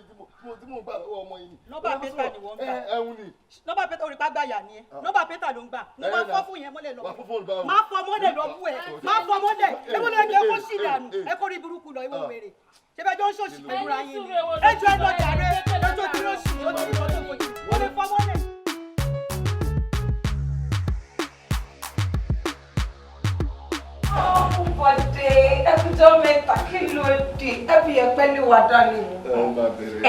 tí mo gbà lọ́wọ́ ọmọ yìí. nọ́mbà pétà ni wọ́n ń gbà ẹ̀hún ni. nọ́mbà pétà orí pàgbáyà ni ẹ nọ́mbà pétà ló ń gbà mo máa fọ́ fún yẹn mọ́lẹ̀ lọ. máa fọ́ mọ́lẹ̀ lọ bú ẹ máa fọ́ mọ́lẹ̀ ewu ló ń jẹ́ kó sì dànù ẹ kó rí burúkú lọ ìwọ wèrè ṣé bẹ́ẹ̀ jọ ń ṣòṣì pẹ̀lú ra yín ni ẹ jọ ẹ lọ jàre lọ́jọ́ tí ó ṣì ó ti rí ọdún kò jù ó lè fọ́ mọ́lẹ̀. Bọ̀dé ẹkújọ́ mẹ́ta kí ló dé ẹbí ẹgbẹ́ lè wá dání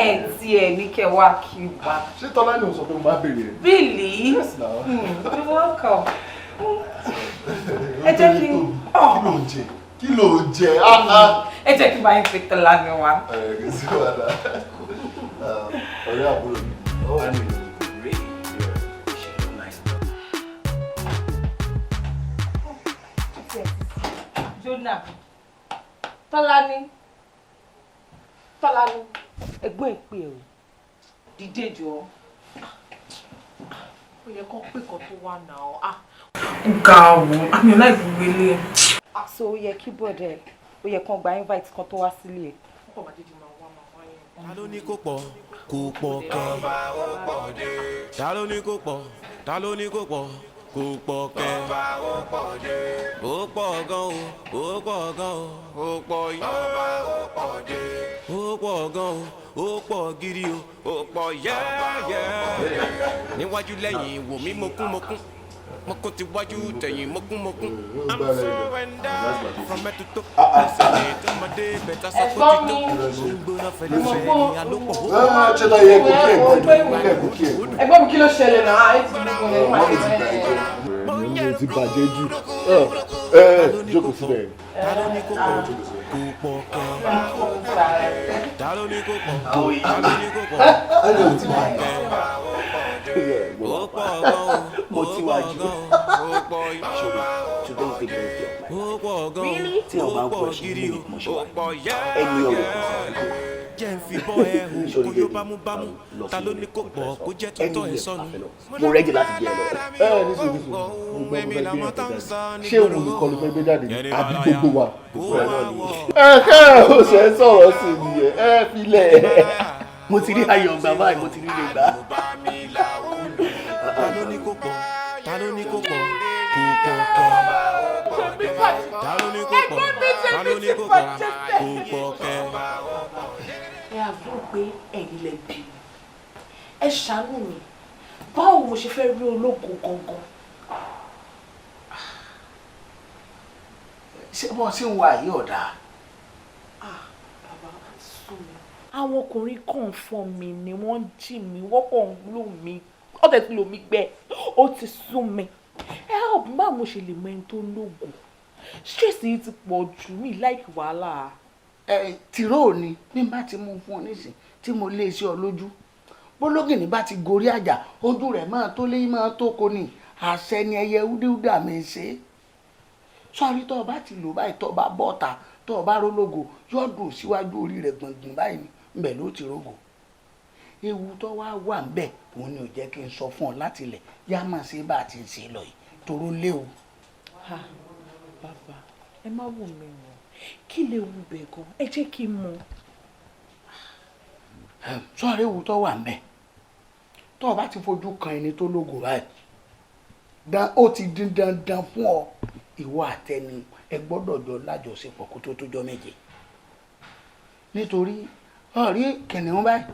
ẹ tí ẹ ní kẹ wá kí wá. ṣé tọ́lá ni o sọ pé mo bá béèrè rẹ. Really? Yes now. You're welcome. Ẹ jẹ́ kí n. Kí ló jẹ? Ẹ jẹ́ kí n bá yín pé Tọ́lá ni wá. Kì í sí wàhálà. Ọ̀rẹ́ àbúrò mi. Jonah, Tọ́lání, ẹ̀gbọ́n ìpè o, dìde jọ. ó yẹ kó pè kó tó wà náà. ga wo àmì ọ̀la ìgbìmọ̀ ilé. so ó yẹ kí bọ̀dẹ̀ ó yẹ kán gba invite kan tó wá sílé ẹ̀. ta ló ní kó pọ̀ kó pọ̀ kẹ́ ta ló ní kó pọ̀ ta ló ní kó pọ̀ kó pọ̀ kẹ́ ó pọ̀ gan o ó pọ̀ gan o ó pọ̀ yẹ́ ó pọ̀ gan o ó pọ̀ gidi o ó pọ̀ yẹ́yẹ́ níwájú lẹ́yìn wò mí mokúmokún mokún ti wájú tẹ̀yìn mokúmokún I'm so endowed from head to toe ẹsẹ̀ lè tọmọdé bẹ̀tà sọ pé títọ́ gbóná fẹlẹ́fẹ́ ni alópọ̀ ó ẹ̀gbọ́n mi kí ló ṣẹlẹ̀ náà ẹ ti gbogbo ẹ̀ máa ń bẹ̀rẹ̀. mo ti bàjẹ́ jù jókòó síbẹ̀. ta ló ní kó pọ̀ kó pọ̀ kẹ́ ta ló ní kó pọ̀ ta ló ní kó pọ̀ kó pọ̀ kẹ́ ó pọ̀ gan o mo ti wá jù ó pọ̀ ṣùgbọ́n ìpè bẹ̀rẹ̀ tí ó pọ̀ gan tí wọ́n bá ń pọ̀ ṣe ní mo ṣe wá ẹni ọ̀rọ̀ jẹ́ ń fi bọ́ ẹ hù kó yóò bámúbámú ta ló ní kó pọ̀ kó jẹ́ tuntun ẹ̀ sọnù. mo rẹ́jì láti gbé ẹ lọ. nísìnyí ṣé òun nìkan ló fẹ́ gbé jáde àbí gbogbo wa. ó ṣe é sọ̀rọ̀ sí i nìyẹn filẹ̀. mo ti rí ayọ̀ gbà báyìí mo ti rí lè gbà. ta ló ní kó pọ̀ ta ló ní kó pọ̀ kó pọ̀ kẹ́ ta ló ní kó pọ̀ ta ló ní kó pọ̀ kó pọ̀ kẹ́. ẹ àbúrò pé ẹ̀yin lẹ bí ẹ ṣàánú mi báwo mo ṣe fẹ́ rí ológo gangan. ṣé bọ́n ṣe ń wá yìí ọ̀dà. àwọn ọkùnrin kàn fún mi ni wọ́n jí mi wọ́n kàn ń lò mí ọ̀tẹ̀ tí lò mí gbẹ ó ti sún mi ẹ help báwo mo ṣe lè mọ ẹni tó lógo stress yìí ti pọ̀ jù mí láìkí wàhálà. tìró ni bí bá ti mú fún ọ nísìn tí mo lé sí ọ lójú bólógìnní bá ti gorí àjà ojú rẹ̀ máa tó lé máa tó kó ní àṣẹ ni ẹyẹ wúdíwúdà mi ṣe sọrí tó o bá ti lò báyìí tó o bá bọ́ta tó o bá rólógo yóò dùn síwájú orí rẹ̀ gbọ̀ngbọ̀n báyìí ńbẹ̀ ló ti rógo ewu tó wá wà ńbẹ̀ òun ni ò jẹ́ kí n sọ fún ọ láti ilẹ̀ yá máa ṣe bá a ti ń ṣe lọ yìí toró léwu. bàbá ẹ má wò mí o kí lè wù bẹ́ẹ̀ gan ẹ jẹ́ kí n mọ̀. sọ̀rọ̀ ewu tó wà ńbẹ̀ tó o bá ti fojú kan ẹni tó lógo báyìí ó ti dín dandan fún ọ ìwọ àtẹni ẹ gbọ́dọ̀ jọ lájọṣepọ̀ kó tó tójọ́ méje nítorí ọ̀rí kìnìún báyìí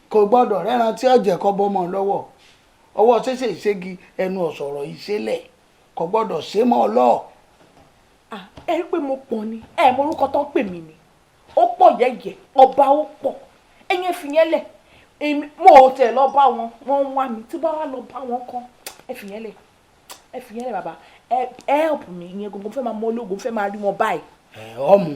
kò gbọ́dọ̀ rẹ́ran tí ọ̀jẹ̀ kọ́ bọ́mọ lọ́wọ́ ọwọ́ ṣẹ̀ṣẹ̀ ìṣègi ẹnu ọ̀sọ̀rọ̀ ìṣẹ̀lẹ̀ kò gbọ́dọ̀ ṣe mọ́ ọ lọ́ọ̀. ẹ rí i pé mo pọ̀ ni ẹ mọ orúkọ tó ń pè mí ni ó pọ̀ yẹ̀yẹ̀ ọba ó pọ̀ ẹ̀yìn fìyẹn lẹ̀ mo ò tẹ̀ lọ bá wọn wọ́n ń wá mi tí bá wà lọ bá wọn kan ẹ fìyẹn lẹ̀ bàbá ẹ help mi ìyẹn gbogbo fẹ́ máa mọ ológun fẹ́ máa rí wọn báyìí. ọmọ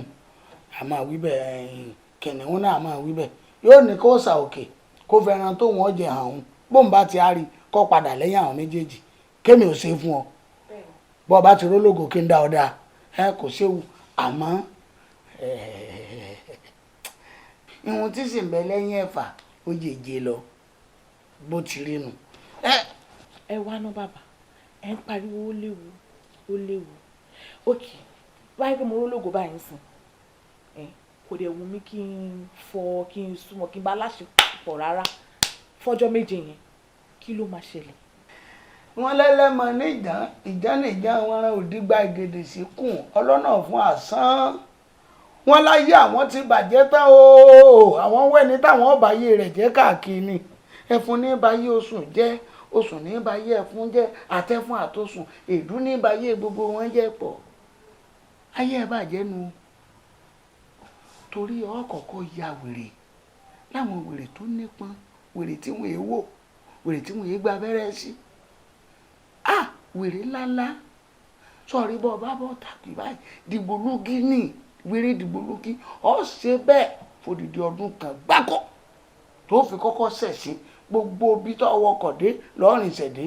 a máa wí bẹ́ẹ̀ kìnìún náà a máa wí bẹ́ẹ̀ yóò ní kó sà òkè kó fẹ́ràn tó wọ́n jẹ àwọn bóun bá ti á rí kó padà lẹ́yìn àwọn méjèèjì kémi ò ṣe fún ọ bọ́ ọ bá ti rólógo kí n dá ọ dáa kò séwu àmọ́ ìwọ̀n tí sì ń bẹ lẹ́yìn ẹ̀fà ó jèjì lọ bó ti rí nu. ẹ wá ná bàbá ẹ ń pariwo ó léwu òkè báyìí pé mo rólógo báyìí sìn kò dẹ̀ wù mí kí n fọ kí n súnmọ́ kí n bá láṣepọ̀ rárá fọ́jọ́ méje yẹn kí ló máa ṣẹlẹ̀. wọ́n lẹ́lẹ́mọ ní ìjánìjà wọn rán òdìgbà ìgèdè sí kùn ọlọ́nà fún àsán wọn láyé àwọn ti bàjẹ́ tán o àwọn wẹ́ni táwọn ọ̀bàyé rẹ̀ jẹ́ káàkiri ẹfun ní báyé oṣù jẹ́ oṣù ní báyé ẹfun jẹ́ àtẹfun àtòsùn èdú ní báyé gbogbo wọn jẹ́ pọ̀ ayé ẹ bàjẹ́ nu torí ọkọ̀ọ̀kọ̀ ya wèrè láwọn wèrè tó nípọn wèrè tí wọ́n èèwò wèrè tí wọ́n èègbà abẹ́rẹ́ sí wèrè ńláńlá sọ̀rí bọ́ bá bọ́ tàbí báyìí dìgbòlúgí ní wèrè dìgbòlúgí ọ̀ ṣe bẹ́ẹ̀ fòdìdí ọdún kan gbáko tó fi kọ́kọ́ ṣẹ̀ṣẹ̀ gbogbo bí tó wọkọ̀ dé lọ́rìn ṣẹ̀dé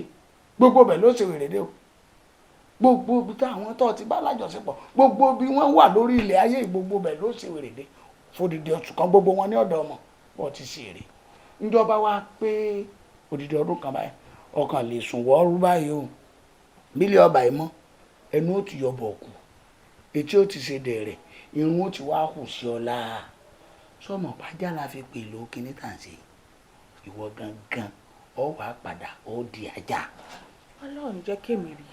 gbogbo bẹ̀ ló ṣe wèrè dé o gbogbo bí táwọn tó ti bá lájọṣepọ̀ gbogbo bí wọ́n wà lórí ilẹ̀ ayé gbogbo bẹ̀ ló ṣe wèrè dé fòdìdí oṣù kan gbogbo wọn ní ọ̀dọ̀ ọmọ wọ́n ti ṣe èrè ìjọba wa pé òdìdí ọdún kan báyìí ọkàn lè sùn wọ́ọ́rú báyìí o bílẹ̀ ọba yìí mọ́ ẹnu ó ti yọbọ̀ kù etí ó ti ṣe dẹ̀rẹ̀ irun ó ti wá hù sí ọlá sọmọ pàjá la fi pè ló kíní tà ń ṣe ìwọ gangan ọ wàá padà ó di ajá. Ọlọ́run jẹ́ kémi rí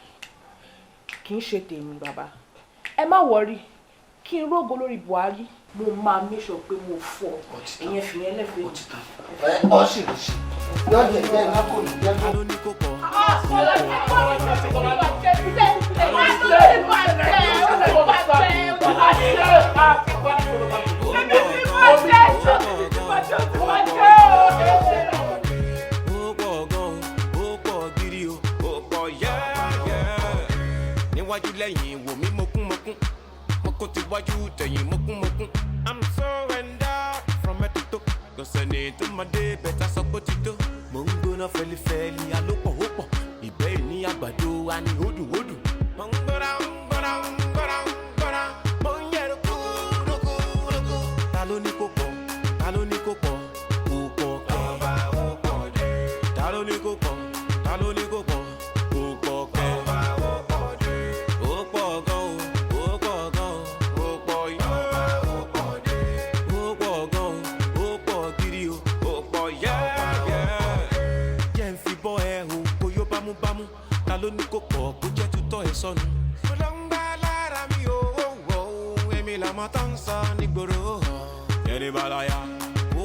kì í ṣe tèmi bàbá ẹ má wọrí kí n rógo lórí Buhari mo máa make sure pé mo fọ ìyẹn fìyẹn lẹ́fẹ̀ẹ́. ọ sì rí sí yọjẹ jẹ iná kò ní jẹ tó. Níwájú lẹ́yìn wò mí mokúnmokún mokún ti wájú tẹ̀yìn mokúnmokún. I'm so endowed from head to toe. Kò sẹ́ni tó máa dé bẹ́tà sọ pé ó ti tó. Mo ń gbóná fẹlifẹli alópọ̀ hópọ̀ ìbẹ́ ní àgbàdo wa ní hódùhódù. Mo ń gbóná mo ń yẹ̀rù kúrúkúrúkú. Ta ló ní kó pọ̀? Ta ló ní kó pọ̀? Kó pọ̀ kẹ́. Ọba ó pọ̀ dé. Ta ló ní kó pọ̀? Ta ló ní kó pọ̀? Kó pọ̀ kẹ́. Ọba ó pọ̀ dé. Ó pọ̀ gan o, ó pọ̀ gan o, ó pọ̀ yá. Ọba ó pọ̀ dé. Ó pọ̀ gan o, ó pọ̀ gidi o, ó pọ̀ yá. Jẹ́ ń fi bọ́ ẹ o, kó yó bámúbámú. Ta ló ní kó pọ̀ kó jẹ́ tutọ́ ẹ sọnù? Mo lọ ń bá lára mi o, èmi làmọ́ tó ń sọ nígboro. Ẹni bá láyà, ó